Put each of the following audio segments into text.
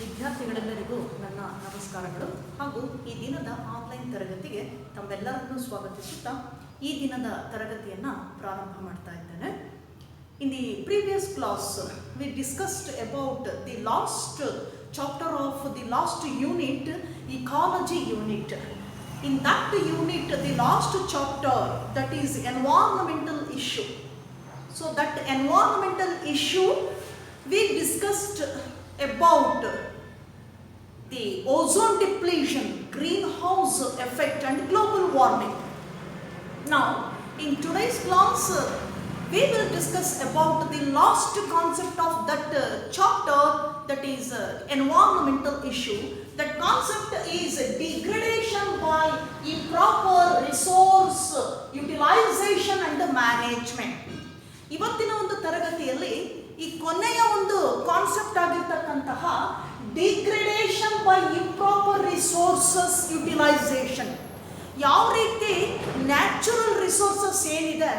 ವಿದ್ಯಾರ್ಥಿಗಳೆಲ್ಲರಿಗೂ ನನ್ನ ನಮಸ್ಕಾರಗಳು ಹಾಗೂ ಈ ದಿನದ ಆನ್ಲೈನ್ ತರಗತಿಗೆ ತಮ್ಮೆಲ್ಲರನ್ನು ಸ್ವಾಗತಿಸುತ್ತಾ ಈ ದಿನದ ತರಗತಿಯನ್ನು ಪ್ರಾರಂಭ ಮಾಡ್ತಾ ಇದ್ದೇನೆ. In the previous class we discussed about the last chapter of the last unit, ecology unit. In that unit, the last chapter, that is environmental issue. So that environmental issue we discussed about the ozone depletion, greenhouse effect and global warming. Now in today's class we will discuss about the last concept of that chapter, that is environmental issue. That concept is degradation by improper resource utilization and management. ಇವತ್ತಿನ ಒಂದು ತರಗತಿಯಲ್ಲಿ ಈ ಕೊನೆಯ ಒಂದು concept ಆಗಿರ್ತಕ್ಕಂತಹ degradation by improper resources utilisation, ಯಾವ ರೀತಿ natural resources ಏನಿದೆ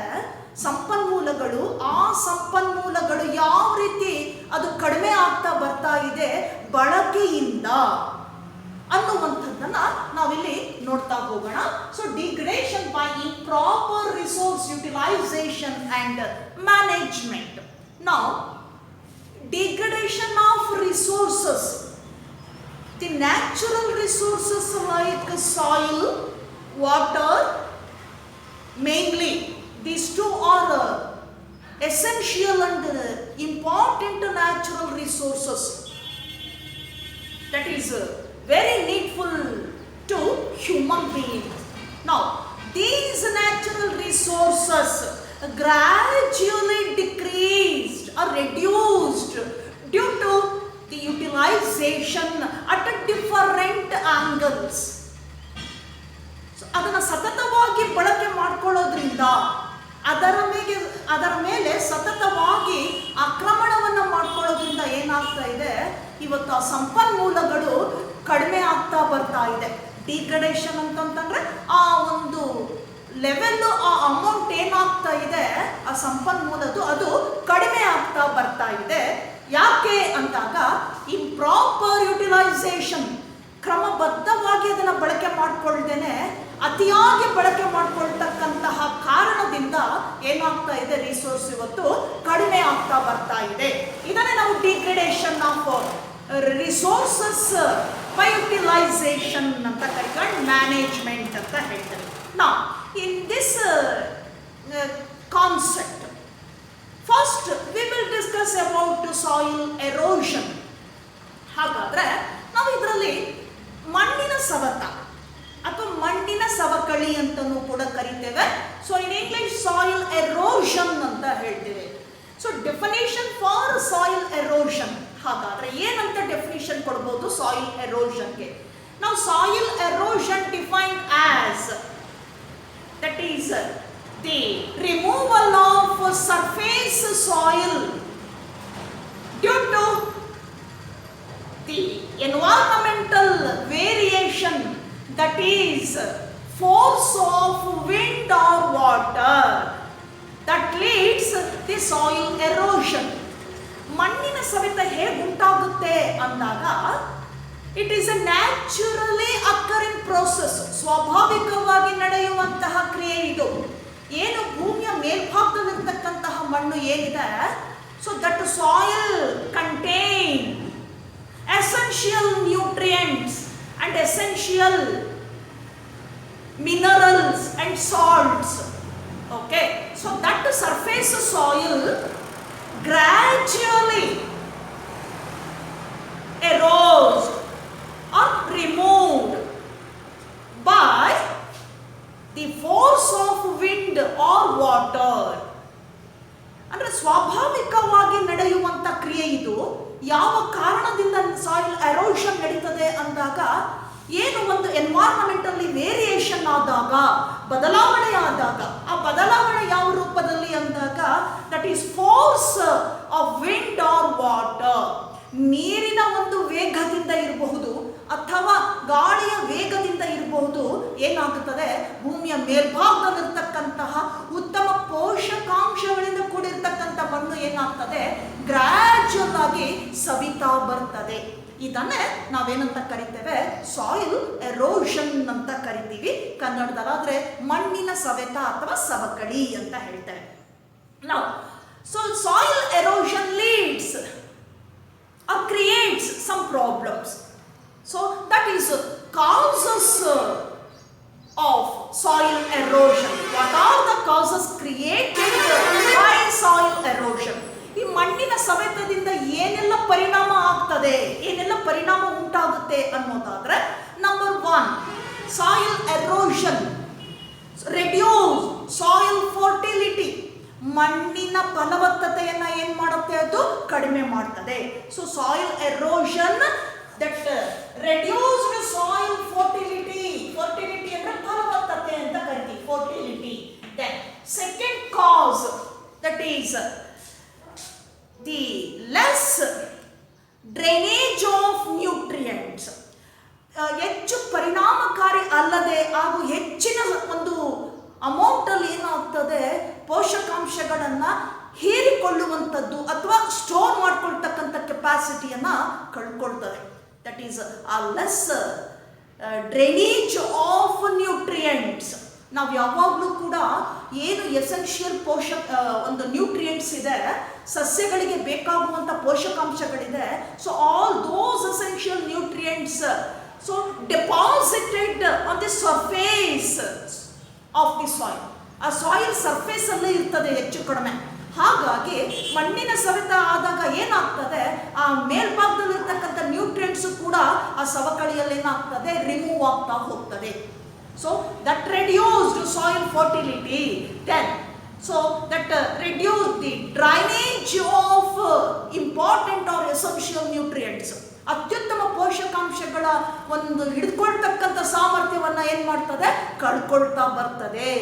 ಸಂಪನ್ಮೂಲಗಳು, ಆ ಸಂಪನ್ಮೂಲಗಳು ಯಾವ ರೀತಿ ಅದು ಕಡಿಮೆ ಆಗ್ತಾ ಬರ್ತಾ ಇದೆ ಬಳಕೆಯಿಂದ ಅನ್ನುವಂಥದ್ದನ್ನ ನಾವಿಲ್ಲಿ ನೋಡ್ತಾ ಹೋಗೋಣ. So degradation by improper resource utilisation and management. Now, degradation of resources, the natural resources like soil, water, mainly these two are essential and important natural resources that is very needful to human beings. Now, these natural resources gradually decreased or reduced due to the utilization at different angles. So ಅದನ್ನು ಸತತವಾಗಿ ಬಳಕೆ ಮಾಡಿಕೊಳ್ಳೋದ್ರಿಂದ ಅದರ ಮೇಲೆ ಸತತವಾಗಿ ಆಕ್ರಮಣವನ್ನು ಮಾಡ್ಕೊಳ್ಳೋದ್ರಿಂದ ಏನಾಗ್ತಾ ಇದೆ, ಇವತ್ತು ಆ ಸಂಪನ್ಮೂಲಗಳು ಕಡಿಮೆ ಆಗ್ತಾ ಬರ್ತಾ ಇದೆ. ಡಿಗ್ರೇಡೇಷನ್ ಅಂತಂತಂದ್ರೆ ಆ ಒಂದು ಲೆವೆಲ್, ಆ ಅಮೌಂಟ್ ಏನಾಗ್ತಾ ಇದೆ ಆ ಸಂಪನ್ಮೂಲದ್ದು ಅದು ಕಡಿಮೆ ಆಗ್ತಾ ಬರ್ತಾ ಇದೆ. ಯಾಕೆ ಅಂದಾಗ ಇಂಪ್ರಾಪರ್ ಯುಟಿಲೈಸೇಷನ್, ಕ್ರಮಬದ್ಧವಾಗಿ ಅದನ್ನು ಬಳಕೆ ಮಾಡಿಕೊಳ್ದೇನೆ ಅತಿಯಾಗಿ ಬಳಕೆ ಮಾಡಿಕೊಳ್ತಕ್ಕಂತಹ ಕಾರಣದಿಂದ ಏನಾಗ್ತಾ ಇದೆ, ರಿಸೋರ್ಸ್ ಇವತ್ತು ಕಡಿಮೆ ಆಗ್ತಾ ಬರ್ತಾ ಇದೆ. ಇದನ್ನೇ ನಾವು degradation of resources by utilisation ಅಂತ ಕರಿಕೊಂಡು ಮ್ಯಾನೇಜ್ಮೆಂಟ್ ಅಂತ ಹೇಳ್ತಾರೆ. ನಾವು in this concept, first we will discuss about soil erosion. ಹಾಗಾದ್ರೆ ನಾವು ಇದರಲ್ಲಿ ಮಣ್ಣಿನ ಸವತ ಅಥವಾ ಮಣ್ಣಿನ ಸವಕಳಿ ಅಂತಲೂ ಕೂಡ ಕರಿತೇವೆ. So in English soil erosion ಅಂತ ಹೇಳ್ತೇವೆ. So definition for soil erosion, ಹಾಗಾದ್ರೆ ಏನಂತ ಡೆಫಿನೇಷನ್ ಕೊಡ್ಬೋದು ಸಾಯಿಲ್ ಎರೋಷನ್ಗೆ? ನಾವು soil erosion defined as, that is the removal of surface soil due to the environmental variation, that is force of wind or water, that leads the soil erosion. ಮಣ್ಣಿನ ಸವೆತ ಹೇಗೆ ಉಂಟಾಗುತ್ತೆ ಅಂದಾಗ it is a naturally occurring process, ಸ್ವಾಭಾವಿಕವಾಗಿ ನಡೆಯುವಂತಹ ಕ್ರಿಯೆ ಇದು. ಏನು ಭೂಮಿಯ ಮೇಲ್ಭಾಗದಲ್ಲಿರ್ತಕ್ಕಂತಹ ಮಣ್ಣು ಏನಿದೆ, so that soil contain essential nutrients and essential minerals and salts. Okay, so that surface soil gradually erodes or removed by the force of wind or water. ಅಂದ್ರೆ ಸ್ವಾಭಾವಿಕವಾಗಿ ನಡೆಯುವಂತ ಕ್ರಿಯೆ ಇದು. ಯಾವ ಕಾರಣದಿಂದ ಸಾಯಿಲ್ ಎರೋಷನ್ ನಡೀತದೆ ಅಂದಾಗ, ಏನು ಒಂದು ಎನ್ವೈರನ್ಮೆಂಟಲ್ಲಿ ವೇರಿಯೇಷನ್ ಆದಾಗ, ಬದಲಾವಣೆ ಆದಾಗ, ಆ ಬದಲಾವಣೆ ಯಾವ ರೂಪದಲ್ಲಿ ಅಂದಾಗ that is force of wind or water, ನೀರಿನ ಒಂದು ವೇಗದಿಂದ ಇರಬಹುದು ಅಥವಾ ಗಾಳಿಯ ವೇಗದಿಂದ ಇರಬಹುದು. ಏನಾಗುತ್ತದೆ, ಭೂಮಿಯ ಮೇಲ್ಭಾಗದಲ್ಲಿರ್ತಕ್ಕಂತಹ ಉತ್ತಮ ಪೋಷಕಾಂಶಗಳಿಂದ ಕೂಡಿರ್ತಕ್ಕಂಥ ಮಣ್ಣು ಏನಾಗ್ತದೆ, ಗ್ರಾಜುವಲ್ ಆಗಿ ಸವಿತಾ ಬರ್ತದೆ. ಇದನ್ನೇ ನಾವೇನಂತ ಕರಿತೇವೆ, ಸಾಯಿಲ್ ಎರೋಷನ್ ಅಂತ ಕರಿತೀವಿ. ಕನ್ನಡದಲ್ಲಾದ್ರೆ ಮಣ್ಣಿನ ಸವೆತ ಅಥವಾ ಸವಕಳಿ ಅಂತ ಹೇಳ್ತೇವೆ ನಾವು. So soil erosion leads or creates some problems. So that is causes of soil erosion. What are the causes created by soil erosion? ಈ ಮಣ್ಣಿನ ಸವೆತದಿಂದ ಏನೆಲ್ಲ ಪರಿಣಾಮ ಆಗ್ತದೆ, ಏನೆಲ್ಲ ಪರಿಣಾಮ ಉಂಟಾಗುತ್ತೆ ಅನ್ನೋದಾದ್ರೆ, number 1, soil erosion reduce soil fertility. ಮಣ್ಣಿನ ಫಲವತ್ತತೆಯನ್ನ ಏನ್ ಮಾಡುತ್ತೆ, ಅದು ಕಡಿಮೆ ಮಾಡ್ತದೆ. So soil erosion that reduced soil fertility. Fertility ಅಂದ್ರೆ ಫಲವತ್ತತೆ ಅಂತ ಕರಿತೀವಿ, fertility. Then second cause that is the less drainage of nutrients. ಹೆಚ್ಚು ಪರಿಣಾಮಕಾರಿ ಅಲ್ಲದೆ ಹಾಗೂ ಹೆಚ್ಚಿನ ಒಂದು ಅಮೌಂಟ್ ಅಲ್ಲಿ ಏನಾಗ್ತದೆ, ಪೋಷಕಾಂಶಗಳನ್ನ ಹೀರಿಕೊಳ್ಳುವಂಥದ್ದು ಅಥವಾ ಸ್ಟೋರ್ ಮಾಡ್ಕೊಳ್ತಕ್ಕಂಥ ಕೆಪಾಸಿಟಿಯನ್ನ ಕಳ್ಕೊಳ್ತದೆ. ದಟ್ ಈಸ್ ಆ ಲೆಸ್ ಡ್ರೈನೇಜ್ ಆಫ್ ನ್ಯೂಟ್ರಿಯೆಂಟ್ಸ್. ನಾವು ಯಾವಾಗಲೂ ಕೂಡ ಏನು ಎಸೆನ್ಷಿಯಲ್ ಒಂದು ನ್ಯೂಟ್ರಿಯೆಂಟ್ಸ್ ಇದೆ, ಸಸ್ಯಗಳಿಗೆ ಬೇಕಾಗುವಂಥ ಪೋಷಕಾಂಶಗಳಿದೆ, so all those essential nutrients so deposited on the surface of the soil. ಆ ಸಾಯಿಲ್ ಸರ್ಫೇಸ್ ಅಲ್ಲೇ ಇರ್ತದೆ ಹೆಚ್ಚು ಕಡಿಮೆ. ಹಾಗಾಗಿ ಮಣ್ಣಿನ ಸವೆತ ಆದಾಗ ಏನಾಗ್ತದೆ, ಆ ಮೇಲ್ಭಾಗದಲ್ಲಿರ್ತಕ್ಕಂಥ ನ್ಯೂಟ್ರಿಯೆಂಟ್ಸ್ ಕೂಡ ಆ ಸವಕಳಿಯಲ್ಲಿ ಏನಾಗ್ತದೆ, ರಿಮೂವ್ ಆಗ್ತಾ ಹೋಗ್ತದೆ. So that reduced soil fertility. Then so that reduce the drainage of important or essential nutrients. ಅತ್ಯುತ್ತಮ ಪೋಷಕಾಂಶಗಳ ಒಂದು ಹಿಡ್ಕೊಳ್ತಕ್ಕಂಥ ಸಾಮರ್ಥ್ಯವನ್ನ ಏನ್ ಮಾಡ್ತದೆ, ಕಳ್ಕೊಳ್ತಾ ಬರ್ತದೆ.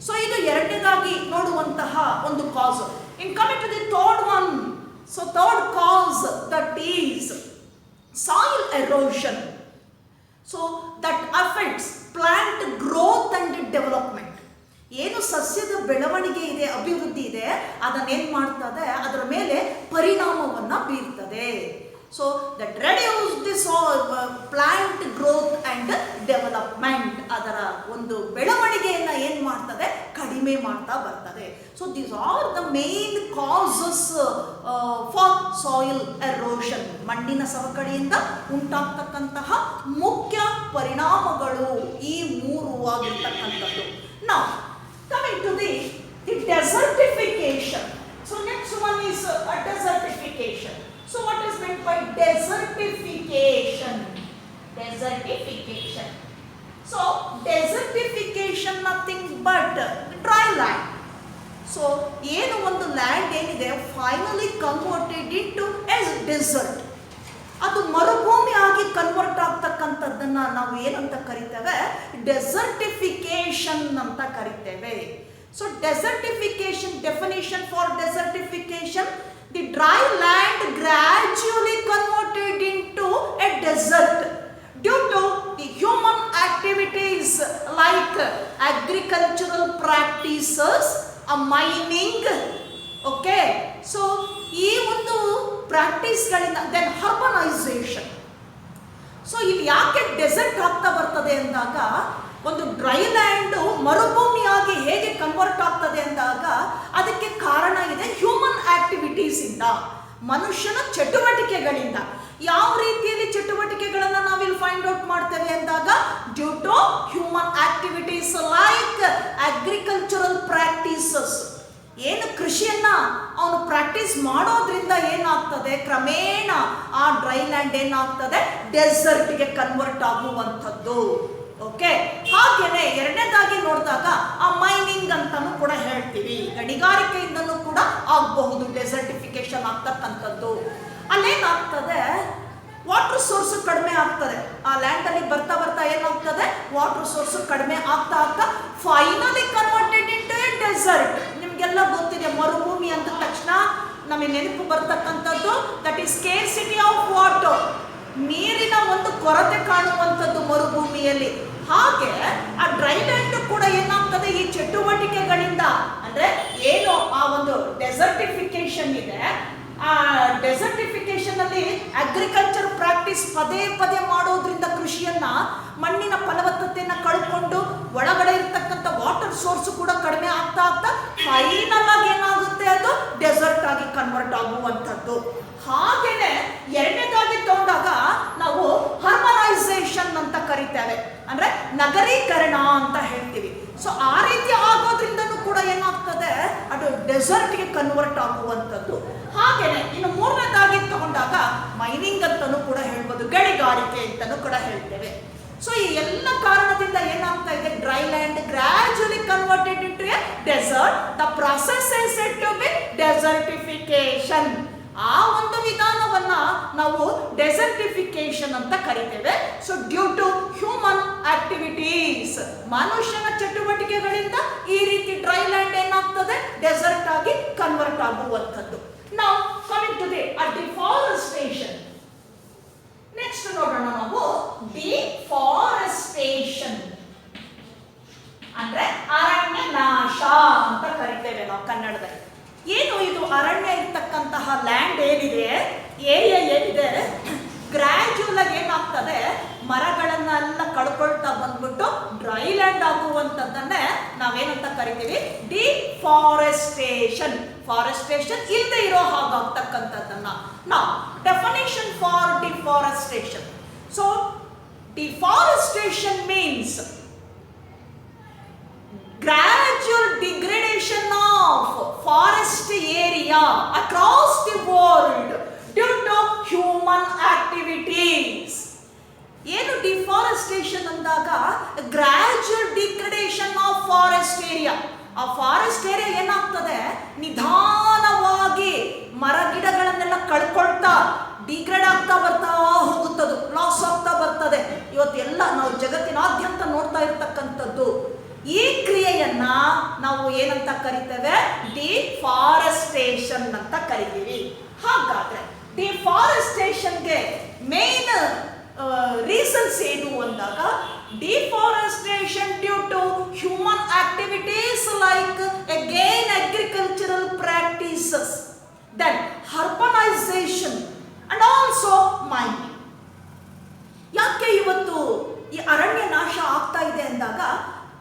ಸೊ ಇದು ಎರಡನೇದಾಗಿ ನೋಡುವಂತಹ ಒಂದು cause. In coming to the third one, so third cause that is soil erosion. So that affects plant growth and development. ಏನು ಸಸ್ಯದ ಬೆಳವಣಿಗೆ ಇದೆ, ಅಭಿವೃದ್ಧಿ ಇದೆ, ಅದನ್ನೇನ್ ಮಾಡ್ತದೆ, ಅದರ ಮೇಲೆ ಪರಿಣಾಮವನ್ನ ಬೀರ್ತದೆ. So that reduce the plant growth and development. ಅದರ ಒಂದು ಬೆಳವಣಿಗೆಯನ್ನ ಏನ್ ಮಾಡ್ತದೆ, ಕಡಿಮೆ ಮಾಡ್ತಾ ಬರ್ತದೆ. So these are the main causes for soil erosion. ಮಣ್ಣಿನ ಸವಕಳಿಯಿಂದ ಉಂಟಾಗ್ತಕ್ಕಂತಹ ಮುಖ್ಯ ಪರಿಣಾಮಗಳು ಈ ಮೂರು ಆಗಿರ್ತಕ್ಕಂಥದ್ದು. Now coming to the desertification. So next one is a desertification. So what is meant by desertification? Desertification. So desertification nothing but dry land. So ಏನು ಒಂದು land ಏನಿದೆ finally converted into as desert, ಅದು ಮರುಭೂಮಿ ಆಗಿ convert ಆಗ್ತಕ್ಕಂಥದ್ದನ್ನ ನಾವು ಏನಂತ ಕರಿತೇವೆ, desertification ಅಂತ ಕರಿತೇವೆ. So desertification, definition for desertification: the dry land gradually converted into a desert due to the human activities like agricultural practices, mining. Okay, so ಈ ಒಂದು ಪ್ರಾಕ್ಟೀಸ್ಗಳಿಂದ ದೆನ್ ಅರ್ಬನೈಸೇಷನ್. ಸೊ ಇದು ಯಾಕೆ ಡೆಸರ್ಟ್ ಆಗ್ತಾ ಬರ್ತದೆ ಅಂದಾಗ, ಒಂದು ಡ್ರೈ ಲ್ಯಾಂಡ್ ಮರುಭೂಮಿಯಾಗಿ ಹೇಗೆ ಕನ್ವರ್ಟ್ ಆಗ್ತದೆ ಅಂದಾಗ ಅದಕ್ಕೆ ಕಾರಣ ಇದೆ ಹ್ಯೂಮನ್ ಆಕ್ಟಿವಿಟೀಸ್ ಇಂದ, ಮನುಷ್ಯನ ಚಟುವಟಿಕೆಗಳಿಂದ. ಯಾವ ರೀತಿಯಲ್ಲಿ ಚಟುವಟಿಕೆಗಳನ್ನ ನಾವಿಲ್ಲಿ ಫೈಂಡ್ ಔಟ್ ಮಾಡ್ತೇವೆ ಅಂದಾಗ, due to human activities like agricultural practices. ಏನು ಕೃಷಿಯನ್ನ ಅವನು ಪ್ರಾಕ್ಟೀಸ್ ಮಾಡೋದ್ರಿಂದ ಏನಾಗ್ತದೆ, ಕ್ರಮೇಣ ಆ ಡ್ರೈ ಲ್ಯಾಂಡ್ ಏನಾಗ್ತದೆ, ಡೆಸರ್ಟ್ಗೆ ಕನ್ವರ್ಟ್ ಆಗುವಂಥದ್ದು. ಓಕೆ, ಹಾಗೇನೆ ಎರಡನೇದಾಗಿ ನೋಡಿದಾಗ ಆ ಮೈನಿಂಗ್ ಅಂತಾನು ಕೂಡ ಹೇಳ್ತೀವಿ, ಗಣಿಗಾರಿಕೆಯಿಂದನೂ ಕೂಡ ಆಗಬಹುದು ಡೆಸರ್ಟಿಫಿಕೇಶನ್ ಆಗ್ತಕ್ಕಂಥದ್ದು. ಅಲ್ಲೇನಾಗ್ತದೆ, ವಾಟರ್ ಸೋರ್ಸ್ ಕಡಿಮೆ ಆಗ್ತದೆ. ಆ ಲ್ಯಾಂಡ್ ಅಲ್ಲಿ ಬರ್ತಾ ಬರ್ತಾ ಏನಾಗ್ತದೆ, ವಾಟರ್ ಸೋರ್ಸ್ ಕಡಿಮೆ ಆಗ್ತಾ ಆಗ್ತಾ finally converted into a desert. ನಿಮ್ಗೆಲ್ಲ ಗೊತ್ತಿದೆ, ಮರುಭೂಮಿ ಅಂದ ತಕ್ಷಣ ನಮಗೆ ನೆನಪು ಬರ್ತಕ್ಕಂಥದ್ದು that is scarcity of water. ನೀರಿನ ಒಂದು ಕೊರತೆ ಕಾಣುವಂಥದ್ದು ಮರುಭೂಮಿಯಲ್ಲಿ. ಹಾಗೆ ಆ ಡ್ರೈ ಲ್ಯಾಂಡ್ ಕೂಡ ಏನಾಗ್ತದೆ, ಈ ಚಟುವಟಿಕೆಗಳಿಂದ, ಅಂದ್ರೆ ಏನು ಆ ಒಂದು ಡೆಸರ್ಟಿಫಿಕೇಶನ್ ಇದೆ ಡೆಸರ್ಟಿಫಿಕೇಶನ್ ಅಲ್ಲಿ ಅಗ್ರಿಕಲ್ಚರ್ ಪ್ರಾಕ್ಟೀಸ್ ಪದೇ ಪದೇ ಮಾಡೋದ್ರಿಂದ ಕೃಷಿಯನ್ನ ಮಣ್ಣಿನ ಫಲವತ್ತತೆಯನ್ನ ಕಳ್ಕೊಂಡು ಒಳಗಡೆ ಇರ್ತಕ್ಕಂಥ ವಾಟರ್ ಸೋರ್ಸ್ ಕೂಡ ಕಡಿಮೆ ಆಗ್ತಾ ಆಗ್ತಾ ಫೈನಲ್ ಆಗಿ ಏನಾಗುತ್ತೆ, ಅದು ಡೆಸರ್ಟ್ ಆಗಿ ಕನ್ವರ್ಟ್ ಆಗುವಂಥದ್ದು. ಹಾಗೇನೆ ಎರಡನೇದಾಗಿ ತಗೊಂಡಾಗ ನಾವು ಹರ್ಬನೈಸೇಷನ್ ಅಂತ ಕರಿತೇವೆ, ಅಂದ್ರೆ ನಗರೀಕರಣ ಅಂತ ಹೇಳ್ತೀವಿ. ಸೊ ಆ ರೀತಿ ಆಗೋದ್ರಿಂದನೂ ಕೂಡ ಏನಾಗ್ತದೆ, ಅದು ಡೆಸರ್ಟ್ಗೆ ಕನ್ವರ್ಟ್ ಆಗುವಂಥದ್ದು. ಹಾಗೇನೆ ಇನ್ನು ಮೂರನೇದಾಗಿ ತಗೊಂಡಾಗ ಮೈನಿಂಗ್ ಅಂತಾನೂ ಕೂಡ ಹೇಳ್ಬೋದು, ಗಣಿಗಾರಿಕೆ ಅಂತಾನೂ ಕೂಡ ಹೇಳ್ತೇವೆ. ಸೊ ಈ ಎಲ್ಲ ಕಾರಣದಿಂದ ಏನಾಗ್ತಾ ಇದೆ, dry land gradually converted into a desert. The process is said to be desertification. ಆ ಒಂದು ವಿಧಾನವನ್ನ ನಾವು ಡೆಸರ್ಟಿಫಿಕೇಶನ್ ಅಂತ ಕರಿತೇವೆ. So due to human activities, ಮನುಷ್ಯನ ಚಟುವಟಿಕೆಗಳಿಂದ ಈ ರೀತಿ ಡ್ರೈ ಲ್ಯಾಂಡ್ ಏನಾಗ್ತದೆ, ಡೆಸರ್ಟ್ ಆಗಿ ಕನ್ವರ್ಟ್ ಆಗುವಂಥದ್ದು. ನಾವು coming to the deforestation. Next ನೋಡೋಣ ನಾವು ಡಿಫಾರೆಸ್ಟೇಷನ್ ಅಂದ್ರೆ ಅರಣ್ಯ ನಾಶ ಅಂತ ಕರಿತೇವೆ ನಾವು ಕನ್ನಡದಲ್ಲಿ. ಏನು ಇದು ಅರಣ್ಯ ಇರ್ತಕ್ಕಂತಹ ಲ್ಯಾಂಡ್ ಏನಿದೆ, ಏರಿಯಾ ಏನಿದೆ, ಗ್ರಾಜುಯಲ್ ಆಗಿ ಏನಾಗ್ತದೆ, ಮರಗಳನ್ನೆಲ್ಲ ಕಳ್ಕೊಳ್ತಾ ಬಂದ್ಬಿಟ್ಟು ಡ್ರೈ ಲ್ಯಾಂಡ್ ಆಗುವಂಥದ್ದನ್ನೇ ನಾವೇನಂತ ಕರಿತೀವಿ, ಡಿಫಾರೆಸ್ಟೇಷನ್. ಫಾರೆಸ್ಟೇಷನ್ ಇಲ್ಲದೆ ಇರೋ ಹಾಗಾಗ್ತಕ್ಕಂಥದ್ದನ್ನ ನಾವು definition for deforestation. So deforestation means gradual degradation of forest area across the world due to human activities. ಏನು ಡಿಫಾರೆಸ್ಟೇಷನ್ ಅಂದಾಗ gradual degradation of forest area. ಆ ಫಾರೆಸ್ಟ್ ಏರಿಯಾ ಏನಾಗ್ತದೆ, ನಿಧಾನವಾಗಿ ಮರ ಗಿಡಗಳನ್ನೆಲ್ಲ ಕಳ್ಕೊಳ್ತಾ ಡಿಗ್ರೇಡ್ ಆಗ್ತಾ ಬರ್ತಾ ಹೋಗುತ್ತದೆ, ಲಾಸ್ ಆಗ್ತಾ ಬರ್ತದೆ. ಇವತ್ತೆಲ್ಲ ನಾವು ಜಗತ್ತಿನಾದ್ಯಂತ ನೋಡ್ತಾ ಇರ್ತಕ್ಕಂಥದ್ದು. ಈ ಕ್ರಿಯೆಯನ್ನ ನಾವು ಏನಂತ ಕರಿತೇವೆ, ಡಿಫಾರೆಸ್ಟೇಷನ್ ಅಂತ ಕರಿತೀವಿ. ಹಾಗಾದ್ರೆ ಡಿಫಾರೆಸ್ಟೇಷನ್ಗೆ ಮೇನ್ ರೀಸನ್ಸ್ ಏನು ಅಂದಾಗ, deforestation due to human activities like again agricultural practices, then urbanisation and also mining. ಯಾಕೆ ಇವತ್ತು ಈ ಅರಣ್ಯ ನಾಶ ಆಗ್ತಾ ಇದೆ ಅಂದಾಗ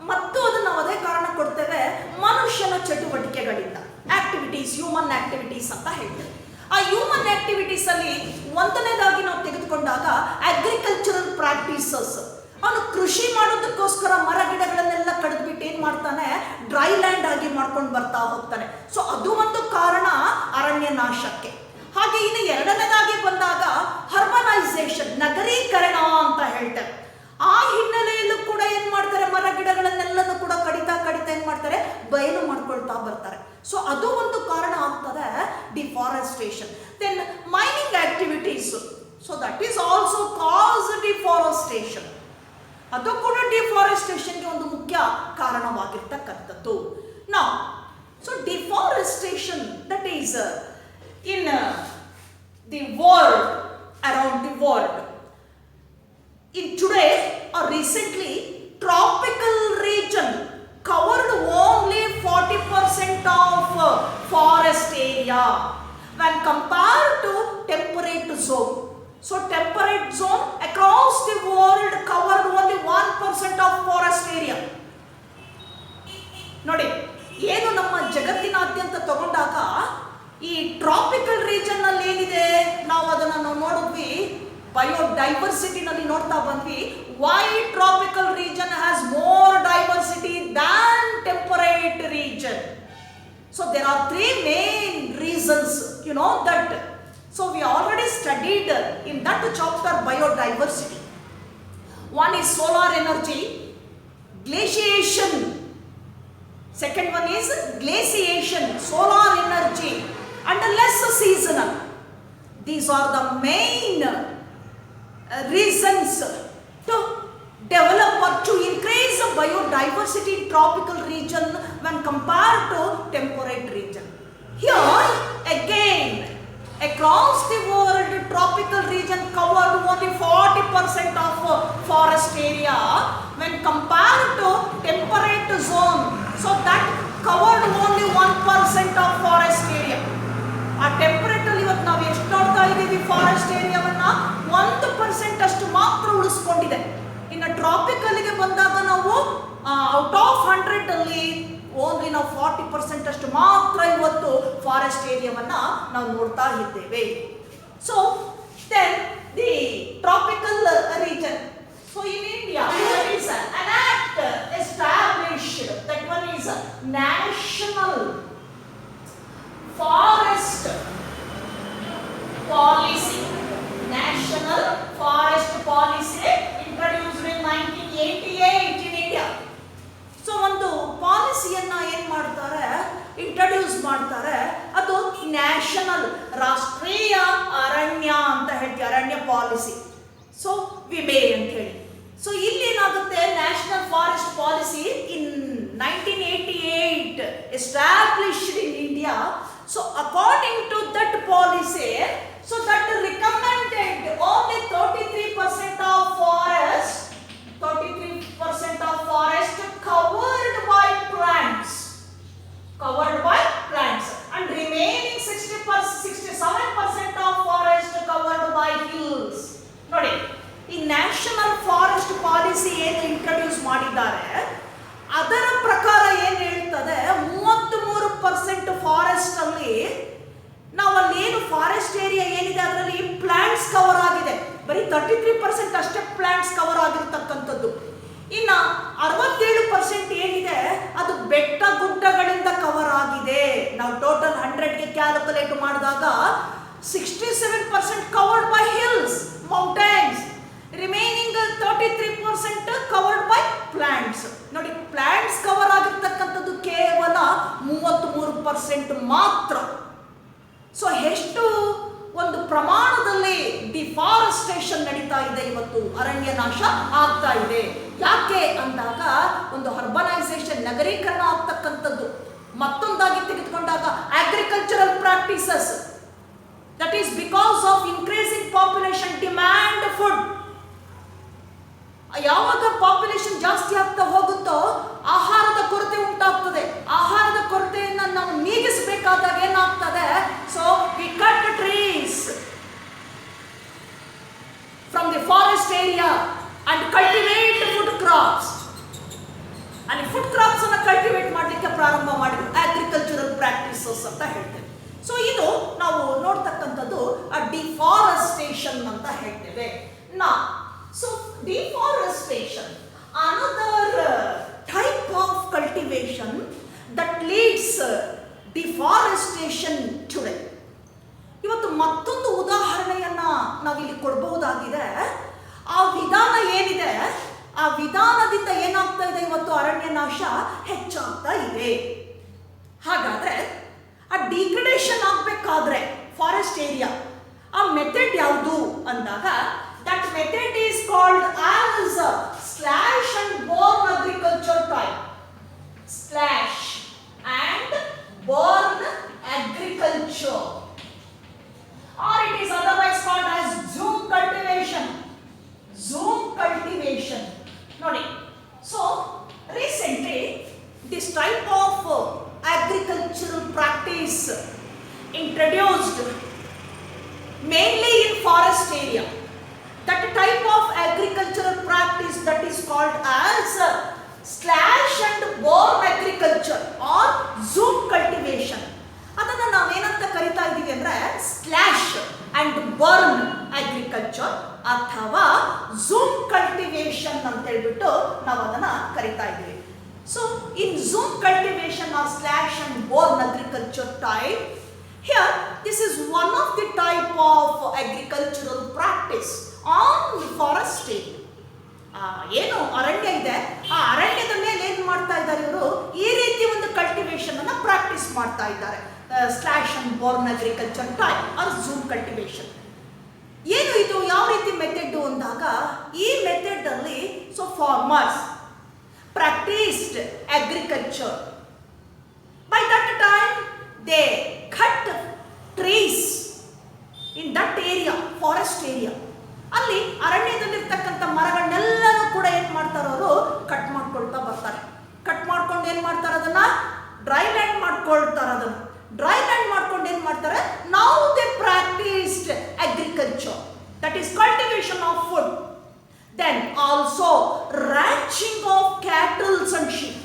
ಮತ್ತು ಅದನ್ನು ನಾವು ಅದೇ ಕಾರಣ ಕೊಡ್ತೇವೆ, ಮನುಷ್ಯನ ಚಟುವಟಿಕೆಗಳಿಂದ. ಆಕ್ಟಿವಿಟೀಸ್, ಹ್ಯೂಮನ್ ಆಕ್ಟಿವಿಟೀಸ್ ಅಂತ ಹೇಳ್ತೇವೆ. ಆ ಹ್ಯೂಮನ್ ಆಕ್ಟಿವಿಟೀಸ್ ಅಲ್ಲಿ ಒಂದನೇದಾಗಿ ನಾವು ತೆಗೆದುಕೊಂಡಾಗ ಅಗ್ರಿಕಲ್ಚರಲ್ ಪ್ರಾಕ್ಟೀಸಸ್. ಅವನು ಕೃಷಿ ಮಾಡೋದಕ್ಕೋಸ್ಕರ ಮರ ಗಿಡಗಳನ್ನೆಲ್ಲ ಕಡಿದ್ಬಿಟ್ಟು ಏನ್ ಮಾಡ್ತಾನೆ, ಡ್ರೈ ಲ್ಯಾಂಡ್ ಆಗಿ ಮಾಡ್ಕೊಂಡು ಬರ್ತಾ ಹೋಗ್ತಾನೆ. ಸೊ ಅದು ಒಂದು ಕಾರಣ ಅರಣ್ಯ ನಾಶಕ್ಕೆ. ಹಾಗೆ ಇನ್ನು ಎರಡನೇದಾಗಿ ಬಂದಾಗ ಹರ್ಬನೈಸೇಷನ್, ನಗರೀಕರಣ ಅಂತ ಹೇಳ್ತೇವೆ. ಆ ಹಿನ್ನೆಲೆಯಲ್ಲೂ ಕೂಡ ಏನ್ ಮಾಡ್ತಾರೆ, ಮರ ಗಿಡಗಳನ್ನೆಲ್ಲನೂ ಕೂಡ ಕಡಿತಾ ಏನ್ ಮಾಡ್ತಾರೆ, ಬಯಲು ಮಾಡ್ಕೊಳ್ತಾ ಬರ್ತಾರೆ. ಸೊ ಅದು ಒಂದು ಕಾರಣ ಆಗ್ತದೆ deforestation. Then mining activities, so that is also cause deforestation. ಅದು ಕೂಡ ಡಿಫಾರೆಸ್ಟೇಷನ್ಗೆ ಒಂದು ಮುಖ್ಯ ಕಾರಣವಾಗಿರ್ತಕ್ಕಂಥದ್ದು. ನಾವು so deforestation that is in the world, around the world. In today or recently, tropical region covered only 40% of forest area when compared to temperate zone. So temperate zone across the world covered only 1% of forest area. ನೋಡಿ, ಏನು ನಮ್ಮ ಜಗತ್ತಿನಾದ್ಯಂತ ತಗೊಂಡಾಗ ಈ tropical region ಅಲ್ಲಿ ಏನಿದೆ, ನಾವು ಅದನ್ನ ನೋಡಿದ್ವಿ, ಬಯೋಡೈವರ್ಸಿಟಿನಲ್ಲಿ ನೋಡ್ತಾ ಬಂದ್ವಿ. Why tropical region has more diversity than temperate region? So there are 3 main reasons, you know that. So we already studied in that chapter biodiversity. One is solar energy, glaciation. Second one is glaciation, solar energy, and less seasonal. These are the main reasons to develop or to increase the biodiversity in tropical region when compared to temperate region. Here again, across the world, tropical region covered only 40% of forest area when compared to temperate zone. So that covered only 1% of forest area. ಆ temperate ಅಲ್ಲಿ ಇವತ್ತು ಟ್ರಾಪಿಕಲ್ಗೆ ಬಂದಾಗ ನಾವು out of 100 ಅಲ್ಲಿ only ನಾವು 40% ಅಷ್ಟು ಮಾತ್ರ ಇವತ್ತು ಫಾರೆಸ್ಟ್ ಏರಿಯಾವನ್ನ ನಾವು ನೋಡ್ತಾ ಇದ್ದೇವೆ. So then the tropical region. So in India there is an act established, that one is National Forest Policy. National Forest Policy introduced in 1988 in India. So ಒಂದು ಪಾಲಿಸಿಯನ್ನ ಏನ್ ಮಾಡ್ತಾರೆ, ಇಂಟ್ರೊಡ್ಯೂಸ್ ಮಾಡ್ತಾರೆ. ಅದು ನ್ಯಾಷನಲ್, ರಾಷ್ಟ್ರೀಯ ಅರಣ್ಯ ಅಂತ ಹೇಳ್ತೀವಿ, ಅರಣ್ಯ ಪಾಲಿಸಿ. ಸೊ ವಿಮೆ ಅಂತ ಹೇಳಿ. ಸೊ ಇಲ್ಲಿ ಏನಾಗುತ್ತೆ, national forest policy in 1988 established in India. So according to that policy, so that recommended only 33% of forest, 33% of forest covered by plants, and remaining 67% of forest covered by hills. ನೋಡಿ, ಈ national forest policy ಏನು introduce ಮಾಡಿದ್ದಾರೆ ಅದರ ಪ್ರಕಾರ ಏನು ಹೇಳ್ತದೆ, 33% forest ಅಲ್ಲಿ ನಾವು ಅಲ್ಲಿ ಏನು ಫಾರೆಸ್ಟ್ ಏರಿಯಾ ಏನಿದೆ ಅದರಲ್ಲಿ ಪ್ಲಾಂಟ್ಸ್ ಕವರ್ ಆಗಿದೆ. ಬರೀ 33% ಅಷ್ಟೇ ಪ್ಲಾಂಟ್ಸ್ ಕವರ್ ಆಗಿರ್ತಕ್ಕಂಥದ್ದು. ಇನ್ನು 67% ಏನಿದೆ ಅದು ಬೆಟ್ಟ ಗುಡ್ಡಗಳಿಂದ ಕವರ್ ಆಗಿದೆ. ನಾವು ಟೋಟಲ್ 100ಗೆ ಕ್ಯಾಲ್ಕುಲೇಟ್ ಮಾಡಿದಾಗ 67% covered by hills, mountains, remaining 33% covered by plants. ನೋಡಿ, ಪ್ಲಾಂಟ್ಸ್ ಕವರ್ ಆಗಿರ್ತಕ್ಕಂಥದ್ದು ಕೇವಲ 33% ಮಾತ್ರ. ಸೊ ಎಷ್ಟು ಒಂದು ಪ್ರಮಾಣದಲ್ಲಿ ಡಿಫಾರೆಸ್ಟೇಷನ್ ನಡೀತಾ ಇದೆ, ಇವತ್ತು ಅರಣ್ಯ ನಾಶ ಆಗ್ತಾ ಇದೆ. ಯಾಕೆ ಅಂದಾಗ ಒಂದು ಅರ್ಬನೈಸೇಷನ್, ನಗರೀಕರಣ ಆಗ್ತಕ್ಕಂಥದ್ದು. ಮತ್ತೊಂದಾಗಿ ತೆಗೆದುಕೊಂಡಾಗ agricultural practices, that is because of increasing population demand food. ಯಾವಾಗ ಪಾಪ್ಯುಲೇಷನ್ ಜಾಸ್ತಿ ಆಗ್ತಾ ಹೋಗುತ್ತೋ ಆಹಾರದ ಕೊರತೆ ಉಂಟಾಗ್ತದೆ. ಆಹಾರದ ಕೊರತೆಯನ್ನು ನಾವು ನೀಗಿಸಬೇಕಾದಾಗ ಏನಾಗ್ತದೆ, so we cut trees from the forest area and cultivate food crops. ಅಲ್ಲಿ ಫುಡ್ ಕ್ರಾಪ್ಸ್ ಅನ್ನು ಕಲ್ಟಿವೇಟ್ ಮಾಡಲಿಕ್ಕೆ ಪ್ರಾರಂಭ ಮಾಡಿದ್ರು, ಅಗ್ರಿಕಲ್ಚರಲ್ ಪ್ರಾಕ್ಟೀಸಸ್ ಅಂತ ಹೇಳ್ತೇವೆ. ಸೊ ಇದು ನಾವು ನೋಡ್ತಕ್ಕಂಥದ್ದು ಡಿಫಾರೆಸ್ಟೇಷನ್ ಅಂತ ಹೇಳ್ತೇವೆ. So deforestation, another type of cultivation that leads deforestation today. ಇವತ್ತು ಮತ್ತೊಂದು ಉದಾಹರಣೆಯನ್ನ ನಾವಿಲ್ಲಿ ಕೊಡಬಹುದಾಗಿದೆ. ಆ ವಿಧಾನ ಏನಿದೆ, ಆ ವಿಧಾನದಿಂದ ಏನಾಗ್ತಾ ಇದೆ, ಇವತ್ತು ಅರಣ್ಯ ನಾಶ ಹೆಚ್ಚಾಗ್ತಾ ಇದೆ. ಹಾಗಾದ್ರೆ ಆ ಡಿಗ್ರೇಡೇಷನ್ ಆಗಬೇಕಾದ್ರೆ ಫಾರೆಸ್ಟ್ ಏರಿಯಾ, ಆ ಮೆಥಡ್ ಯಾವುದು ಅಂದಾಗ, that method is called as slash and burn agriculture type. Slash and burn agriculture, or it is otherwise called as zoom cultivation. Zoom cultivation. Nodi. So recently this type of agricultural practice introduced mainly in forest area. That type of agricultural practice that is called as slash and burn agriculture or zoom cultivation. ಅದನ್ನ ನಾವೇನಂತ ಕರಿತಾ ಇದ್ದೀವಿ ಅಂದ್ರೆ slash and burn agriculture ಅಥವಾ jhum cultivation ಅಂತ ಹೇಳ್ಬಿಟ್ಟು ನಾವು ಅದನ್ನ ಕರಿತಾ ಇದ್ದೀವಿ. So in jhum cultivation or slash and burn agriculture type, here this is one of the type of agricultural practice on forest area. ಏನು ಅರಣ್ಯ ಇದೆ, ಆ ಅರಣ್ಯದ ಮೇಲೆ ಏನು ಮಾಡ್ತಾ ಇದ್ದಾರೆ ಇವರು, ಈ ರೀತಿ ಒಂದು ಕಲ್ಟಿವೇಶನ್ ಅನ್ನ ಪ್ರಾಕ್ಟೀಸ್ ಮಾಡ್ತಾ ಇದ್ದಾರೆ. Slash and burn agriculture type or jhum cultivation. ಏನು ಇದು, ಯಾವ ರೀತಿ ಮೆಥಡ್ ಅಂದಾಗ, ಈ ಮೆಥಡ್ ಅಲ್ಲಿ so farmers practised agriculture. By that time they cut trees in that area, forest area. ಅಲ್ಲಿ ಅರಣ್ಯದಲ್ಲಿರ್ತಕ್ಕಂಥ ಮರಗಳನ್ನೆಲ್ಲನೂ ಕೂಡ ಏನ್ ಮಾಡ್ತಾರೆ, ಅವರು ಕಟ್ ಮಾಡ್ಕೊಳ್ತಾ ಬರ್ತಾರೆ. ಕಟ್ ಮಾಡ್ಕೊಂಡು ಏನ್ ಮಾಡ್ತಾರೆ, ಅದನ್ನ ಡ್ರೈ ಲ್ಯಾಂಡ್ ಮಾಡ್ಕೊಳ್ತಾರೆ. ಅದನ್ನ ಡ್ರೈ ಲ್ಯಾಂಡ್ ಮಾಡ್ಕೊಂಡು ಏನ್ ಮಾಡ್ತಾರೆ, now they practised agriculture, that is cultivation of food. Then also ranching of cattles and sheep.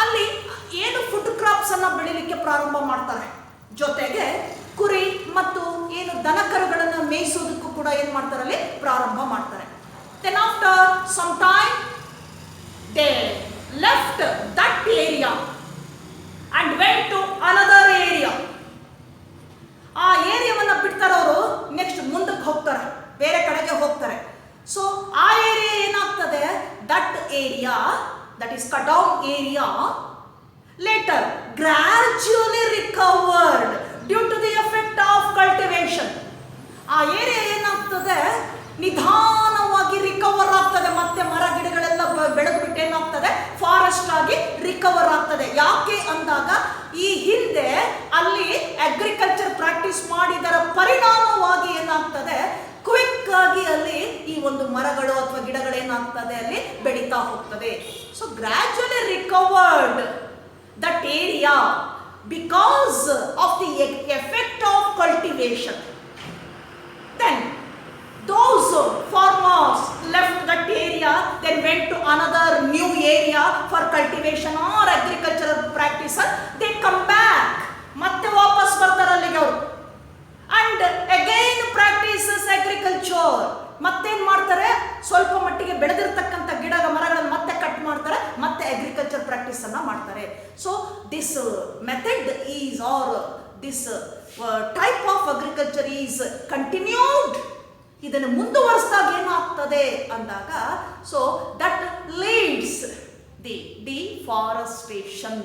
ಅಲ್ಲಿ ಏನು ಫುಡ್ ಕ್ರಾಪ್ಸ್ ಅನ್ನ ಬೆಳಿಲಿಕ್ಕೆ ಪ್ರಾರಂಭ ಮಾಡ್ತಾರೆ, ಜೊತೆಗೆ ಕುರಿ ಮತ್ತು ಏನು ದನಕರುಗಳನ್ನು ಮೇಯಿಸೋದಕ್ಕೂ ಕೂಡ ಏನ್ ಮಾಡ್ತಾರೆ, ಅಲ್ಲಿ ಪ್ರಾರಂಭ ಮಾಡ್ತಾರೆ. Then after some time they left that area and went to another area. ಆ ಏರಿಯಾವನ್ನ ಬಿಡ್ತಾರೆ, ಅವರು ನೆಕ್ಸ್ಟ್ ಮುಂದಕ್ಕೆ ಹೋಗ್ತಾರೆ, ಬೇರೆ ಕಡೆಗೆ ಹೋಗ್ತಾರೆ. ಸೊ ಆ ಏರಿಯಾ ಏನಾಗ್ತದೆ, that area, that is cut down area, later gradually recovered due to the effect of cultivation. ಆ ಏರಿಯಾ ಏನಾಗ್ತದೆ, ನಿಧಾನವಾಗಿ ರಿಕವರ್ ಆಗ್ತದೆ, ಮತ್ತೆ ಮರ ಗಿಡಗಳೆಲ್ಲ ಬೆಳೆದು ಬಿಟ್ಟು ಏನಾಗ್ತದೆ, ಫಾರೆಸ್ಟ್ ಆಗಿ ರಿಕವರ್ ಆಗ್ತದೆ. ಯಾಕೆ ಅಂದಾಗ ಈ ಹಿಂದೆ ಅಲ್ಲಿ ಅಗ್ರಿಕಲ್ಚರ್ ಪ್ರಾಕ್ಟೀಸ್ ಮಾಡಿದರ ಪರಿಣಾಮವಾಗಿ ಏನಾಗ್ತದೆ, ಕ್ವಿಕ್ ಆಗಿ ಅಲ್ಲಿ ಈ ಒಂದು ಮರಗಳು ಅಥವಾ ಗಿಡಗಳೇನಾಗ್ತದೆ ಅಲ್ಲಿ ಬೆಳೀತಾ ಹೋಗ್ತದೆ. So ಗ್ರಾಜುಯಲಿ recovered that area because of the effect of cultivation. Then those farmers left that area, then went to another new area for cultivation or agricultural practice. They come back, ಮತ್ತೆ ವಾಪಸ್ ಬರ್ತಾರೆ ಅಲ್ಲಿಗೆ ಅವರು, and again practices agriculture. ಮತ್ತೇನ್ ಮಾಡ್ತಾರೆ, ಸ್ವಲ್ಪ ಮಟ್ಟಿಗೆ ಬೆಳೆದಿರ್ತಕ್ಕಂಥ ಗಿಡ ಮರಗಳನ್ನು ಮತ್ತೆ ಕಟ್ ಮಾಡ್ತಾರೆ, ಮತ್ತೆ ಅಗ್ರಿಕಲ್ಚರ್ ಪ್ರಾಕ್ಟೀಸ್ ಅನ್ನ ಮಾಡ್ತಾರೆ. So this method is or this type of agriculture is continued. ಇದನ್ನು ಮುಂದುವರಿಸಿದಾಗ ಏನಾಗ್ತದೆ ಅಂದಾಗ, so that leads the deforestation.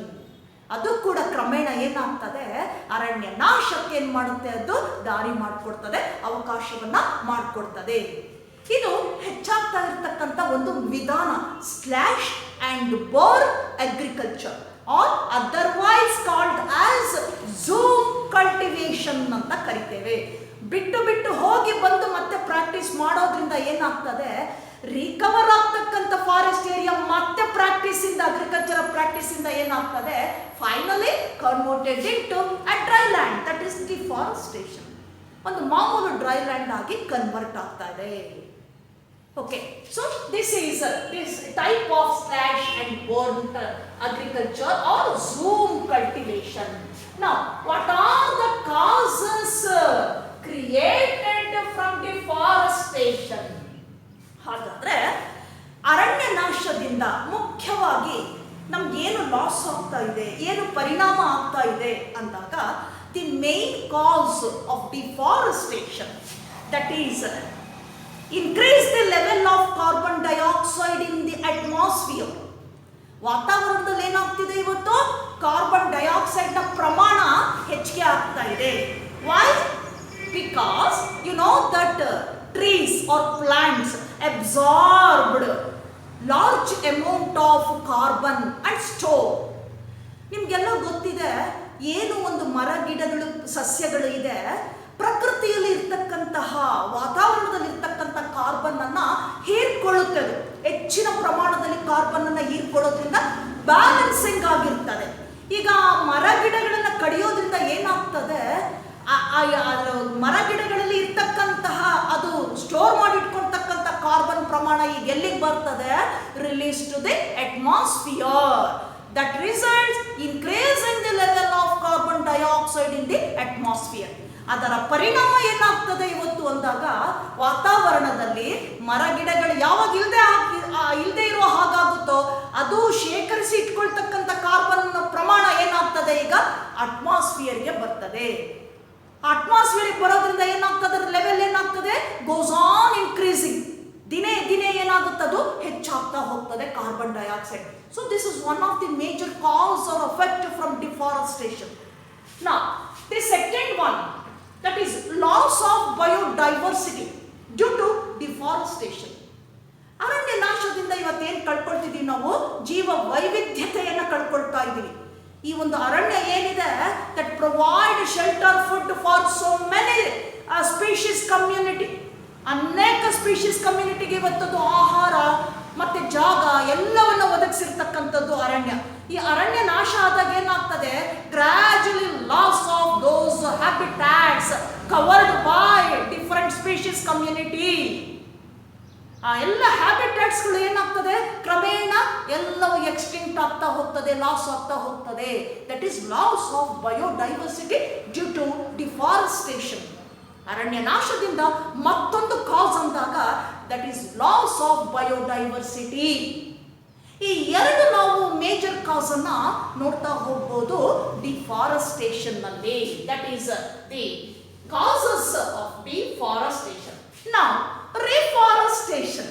ಅದು ಕೂಡ ಕ್ರಮೇಣ ಏನಾಗ್ತದೆ, ಅರಣ್ಯ ನಾಶಕ್ಕೆ ಏನ್ ಮಾಡುತ್ತೆ, ಅದು ದಾರಿ ಮಾಡಿಕೊಡ್ತದೆ, ಅವಕಾಶವನ್ನ ಮಾಡಿಕೊಡ್ತದೆ. ಇದು ಹೆಚ್ಚಾಗ್ತಾ ಇರತಕ್ಕಂಥ ಒಂದು ವಿಧಾನ, slash and burn agriculture or otherwise called as jhum cultivation ಅಂತ ಕರಿತೇವೆ. ಬಿಟ್ಟು ಬಿಟ್ಟು ಹೋಗಿ ಬಂದು ಮತ್ತೆ ಪ್ರಾಕ್ಟೀಸ್ ಮಾಡೋದ್ರಿಂದ ಏನಾಗ್ತದೆ, ರಿಕವರ್ ಆಗ್ತಕ್ಕಂಥ ಫಾರೆಸ್ಟ್ ಏರಿಯಾ ಮತ್ತೆ ಪ್ರಾಕ್ಟೀಸ್ ಇಂದ, ಅಗ್ರಿಕಲ್ಚರ್ ಪ್ರಾಕ್ಟೀಸ್ ಇಂದ ಏನಾಗ್ತದೆ, finally converted into a dry land, that is deforestation. ಒಂದು ಮಾಮೂಲು ಡ್ರೈ ಲ್ಯಾಂಡ್ ಆಗಿ ಕನ್ವರ್ಟ್ ಆಗ್ತಾ ಇದೆ. Okay, so this is this type of slash and burn agriculture or zoom cultivation. Now, what are the causes created from deforestation? ಹಾಗಾದ್ರೆ ಅರಣ್ಯ ನಾಶದಿಂದ ಮುಖ್ಯವಾಗಿ ನಮ್ಗೇನು ಲಾಸ್ ಆಗ್ತಾ ಇದೆ, ಏನು ಪರಿಣಾಮ ಆಗ್ತಾ ಇದೆ ಅಂದಾಗ, the main cause of deforestation, that is increase the level of carbon dioxide in the atmosphere. ವಾತಾವರಣದಲ್ಲಿ ಏನಾಗ್ತಿದೆ, ಇವತ್ತು ಕಾರ್ಬನ್ ಡೈಆಕ್ಸೈಡ್ ನ ಪ್ರಮಾಣ ಹೆಚ್ಚಿಗೆ ಆಗ್ತಾ ಇದೆ. Why? Because you know that trees or plants absorbed large amount of carbon and store. ನಿಮ್ಗೆಲ್ಲ ಗೊತ್ತಿದೆ, ಏನು ಒಂದು ಮರ ಗಿಡಗಳು ಸಸ್ಯಗಳು ಇದೆ, ಪ್ರಕೃತಿಯಲ್ಲಿ ಇರ್ತಕ್ಕಂತಹ ವಾತಾವರಣದಲ್ಲಿ ಇರ್ತಕ್ಕಂಥ ಕಾರ್ಬನ್ ಅನ್ನ ಹೀರ್ಕೊಳ್ಳುತ್ತದೆ. ಹೆಚ್ಚಿನ ಪ್ರಮಾಣದಲ್ಲಿ ಕಾರ್ಬನ್ ಅನ್ನ ಹೀರ್ಕೊಳ್ಳೋದ್ರಿಂದ ಬ್ಯಾಲೆನ್ಸಿಂಗ್ ಆಗಿರ್ತದೆ. ಈಗ ಮರ ಗಿಡಗಳನ್ನ ಕಡಿಯೋದ್ರಿಂದ ಏನಾಗ್ತದೆ, ಮರ ಗಿಡಗಳಲ್ಲಿ ಇರ್ತಕ್ಕಂತಹ ಅದು ಸ್ಟೋರ್ ಮಾಡಿಟ್ಕೊಳ್ತಕ್ಕಂಥ ಕಾರ್ಬನ್ ಪ್ರಮಾಣ ಈಗ ಎಲ್ಲಿಗೆ ಬರ್ತದೆ, release to the atmosphere. That results increasing the level of carbon dioxide in the atmosphere. ಅದರ ಪರಿಣಾಮ ಏನಾಗ್ತದೆ ಇವತ್ತು ಅಂದಾಗ, ವಾತಾವರಣದಲ್ಲಿ ಮರ ಗಿಡಗಳು ಯಾವಾಗ ಇಲ್ಲದೆ ಇರೋ ಹಾಗಾಗುತ್ತೋ ಅದು ಶೇಖರಿಸಿ ಇಟ್ಕೊಳ್ತಕ್ಕಂಥ ಕಾರ್ಬನ್ ಪ್ರಮಾಣ ಏನಾಗ್ತದೆ, ಈಗ ಅಟ್ಮಾಸ್ಫಿಯರ್ಗೆ ಬರ್ತದೆ. ಅಟ್ಮಾಸ್ಫಿಯರ್ಗೆ ಬರೋದ್ರಿಂದ ಏನಾಗ್ತದೆ, ಲೆವೆಲ್ ಏನಾಗ್ತದೆ, ಗೋಸ್ ಆನ್ ಇನ್ಕ್ರೀಸಿಂಗ್. ದಿನೇ ದಿನೇ ಏನಾಗುತ್ತದು ಹೆಚ್ಚಾಗ್ತಾ ಹೋಗ್ತದೆ carbon dioxide. So this is one of the major cause or effect from deforestation. Now the second one, that is loss of biodiversity due to deforestation. ಅರಣ್ಯ ನಾಶದಿಂದ ಇವತ್ತೇನು ಕಳ್ಕೊಳ್ತಿದ್ದೀವಿ ನಾವು, ಜೀವ ವೈವಿಧ್ಯತೆಯನ್ನು ಕಳ್ಕೊಳ್ತಾ ಇದ್ದೀವಿ. ಈ ಒಂದು ಅರಣ್ಯ ಏನಿದೆ, that provide shelter food for so many species community. ಅನೇಕ ಸ್ಪೀಶೀಸ್ ಕಮ್ಯುನಿಟಿಗೆ ಇವತ್ತದು ಆಹಾರ ಮತ್ತೆ ಜಾಗ ಎಲ್ಲವನ್ನು ಒದಗಿಸಿರ್ತಕ್ಕಂಥದ್ದು ಅರಣ್ಯ. ಈ ಅರಣ್ಯ ನಾಶ ಆದಾಗ ಏನಾಗ್ತದೆ, ಗ್ರಾಜುಯಲಿ loss of those habitats covered by different species community. ಆ ಎಲ್ಲ ಹ್ಯಾಬಿಟ್ಯಾಟ್ಸ್ಗಳು ಏನಾಗ್ತದೆ, ಕ್ರಮೇಣ ಎಲ್ಲವೂ ಎಕ್ಸ್ಟಿಂಕ್ಟ್ ಆಗ್ತಾ ಹೋಗ್ತದೆ, ಲಾಸ್ ಆಗ್ತಾ ಹೋಗ್ತದೆ. That is loss of biodiversity due to deforestation. ಅರಣ್ಯ ನಾಶದಿಂದ ಮತ್ತೊಂದು ಕಾಸ್ ಅಂದಾಗ that is loss of biodiversity. ಈ ಎರಡು ನಾವು ಮೇಜರ್ ಕಾಸ್ ಅನ್ನ ನೋಡ್ತಾ ಹೋಗ್ಬೋದು ಡಿಫಾರೆಸ್ಟೇಷನ್ ನಲ್ಲಿ. That is the causes of deforestation. Now reforestation.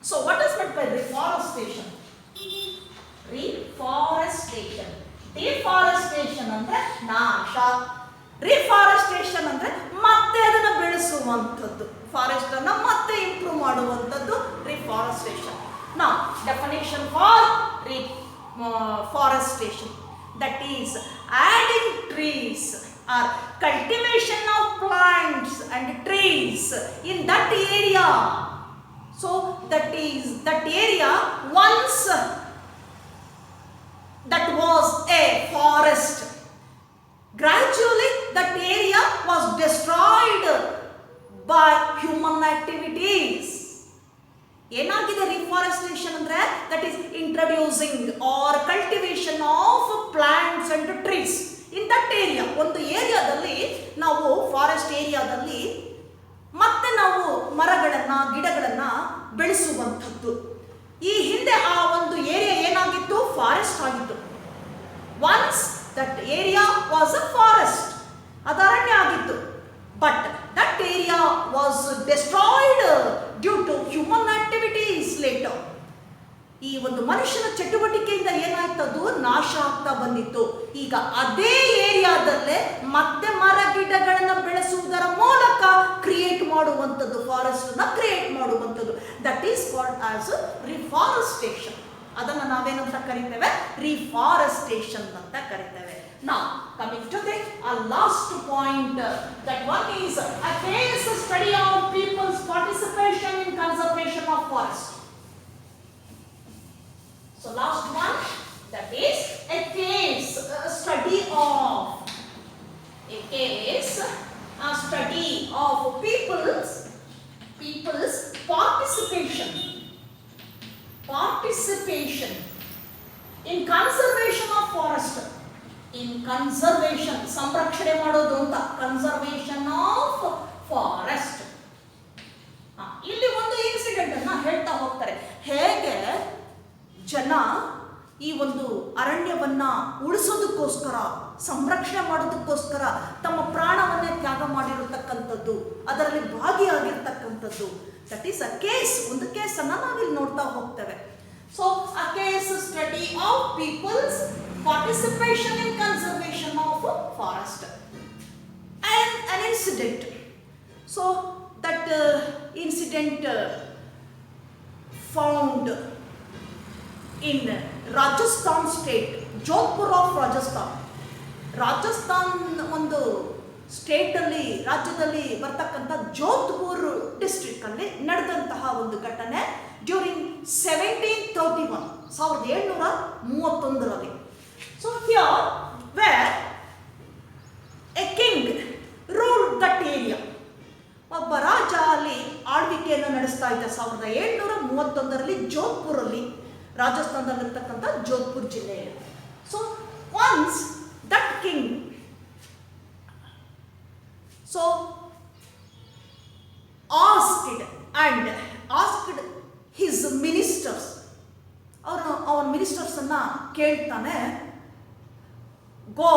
So what is meant by reforestation? Reforestation. Deforestation ಅಂದ್ರೆ ನಾಶ, ರಿಫಾರೆಸ್ಟೇಷನ್ ಅಂದ್ರೆ ಮತ್ತೆ ಅದನ್ನು ಬೆಳೆಸುವಂಥದ್ದು, ಫಾರೆಸ್ಟ್ ಅನ್ನು ಮತ್ತೆ ಇಂಪ್ರೂವ್ ಮಾಡುವಂಥದ್ದು ರಿಫಾರೆಸ್ಟೇಷನ್. Now definition for reforestation, that is adding trees or cultivation of plants and trees in that area. So that is that area once that was a forest. Gradually that area was destroyed by human activities. ಏನಾಗಿದೆ reforestation ಅಂದ್ರೆ that is introducing or cultivation of plants and trees in that area. ಒಂದು ಏರಿಯಾದಲ್ಲಿ ನಾವು forest ಏರಿಯಾದಲ್ಲಿ ಮತ್ತೆ ನಾವು ಮರಗಳನ್ನು ಗಿಡಗಳನ್ನು ಬೆಳೆಸುವಂಥದ್ದು. ಈ ಹಿಂದೆ ಆ ಒಂದು ಏರಿಯಾ ಏನಾಗಿತ್ತು, ಫಾರೆಸ್ಟ್ ಆಗಿತ್ತು. Once that area was a forest, ಅದು ಅರಣ್ಯ ಆಗಿತ್ತು. But that area was destroyed due to human activities later. ಈ ಒಂದು ಮನುಷ್ಯನ ಚಟುವಟಿಕೆಯಿಂದ ಏನಾಯ್ತು, ಅದು ನಾಶ ಆಗ್ತಾ ಬಂದಿತ್ತು. ಈಗ ಅದೇ ಏರಿಯಾದಲ್ಲೇ ಮತ್ತೆ ಮರ ಗಿಡಗಳನ್ನು ಬೆಳೆಸುವುದರ ಮೂಲಕ ಕ್ರಿಯೇಟ್ ಮಾಡುವಂಥದ್ದು, ಫಾರೆಸ್ಟ್ ಅನ್ನ ಕ್ರಿಯೇಟ್ ಮಾಡುವಂಥದ್ದು, ದಟ್ ಈಸ್ ಕಾಲ್ಡ್ ಆಸ್ ರಿಫಾರೆಸ್ಟೇಷನ್. ಅದನ್ನು ನಾವೇನಂತ ಕರಿತೇವೆ, ರಿಫಾರೆಸ್ಟೇಷನ್ ಅಂತ ಕರಿತೇವೆ. Now coming to the last point, that one is a case study of people's participation in conservation of forest. So last one, that is a case study of people's participation in conservation of forest. In conservation, ಸಂರಕ್ಷಣೆ ಮಾಡೋದು ಅಂತ, conservation of forest. ಇಲ್ಲಿ ಒಂದು incident ಅನ್ನ ಹೇಳ್ತಾ ಹೋಗ್ತಾರೆ, ಹೇಗೆ ಜನ ಈ ಒಂದು ಅರಣ್ಯವನ್ನ ಉಳಿಸೋದಕ್ಕೋಸ್ಕರ, ಸಂರಕ್ಷಣೆ ಮಾಡೋದಕ್ಕೋಸ್ಕರ ತಮ್ಮ ಪ್ರಾಣವನ್ನೇ ತ್ಯಾಗ ಮಾಡಿರತಕ್ಕಂಥದ್ದು, ಅದರಲ್ಲಿ ಭಾಗಿಯಾಗಿರ್ತಕ್ಕಂಥದ್ದು. ದಟ್ ಈಸ್ ಅ ಕೇಸ್, ಒಂದು ಕೇಸನ್ನು ನಾವಿಲ್ಲಿ ನೋಡ್ತಾ ಹೋಗ್ತೇವೆ. So a case study of people's participation in conservation of forest and an incident. So that incident found in Rajasthan state, Jodhpur of Rajasthan. Rajasthan ಒಂದು ಸ್ಟೇಟಲ್ಲಿ, ರಾಜ್ಯದಲ್ಲಿ ಬರ್ತಕ್ಕಂಥ ಜೋಧ್ಪುರ್ ಡಿಸ್ಟ್ರಿಕ್ಟ್ ಅಲ್ಲಿ ನಡೆದಂತಹ ಒಂದು ಘಟನೆ during 1731. So here where a king ruled that area. ಒಬ್ಬ ರಾಜ ಅಲ್ಲಿ ಆಳ್ವಿಕೆಯನ್ನು ನಡೆಸ್ತಾ ಇದ್ದ 1731 ಜೋಧ್ಪುರಲ್ಲಿ, ರಾಜಸ್ಥಾನದಲ್ಲಿರ್ತಕ್ಕಂಥ ಜೋಧ್ಪುರ್ ಜಿಲ್ಲೆಯಲ್ಲಿ. So once that king asked his ministers, ಅವನ ಮಿನಿಸ್ಟರ್ಸ್ ಅನ್ನ ಕೇಳ್ತಾನೆ, go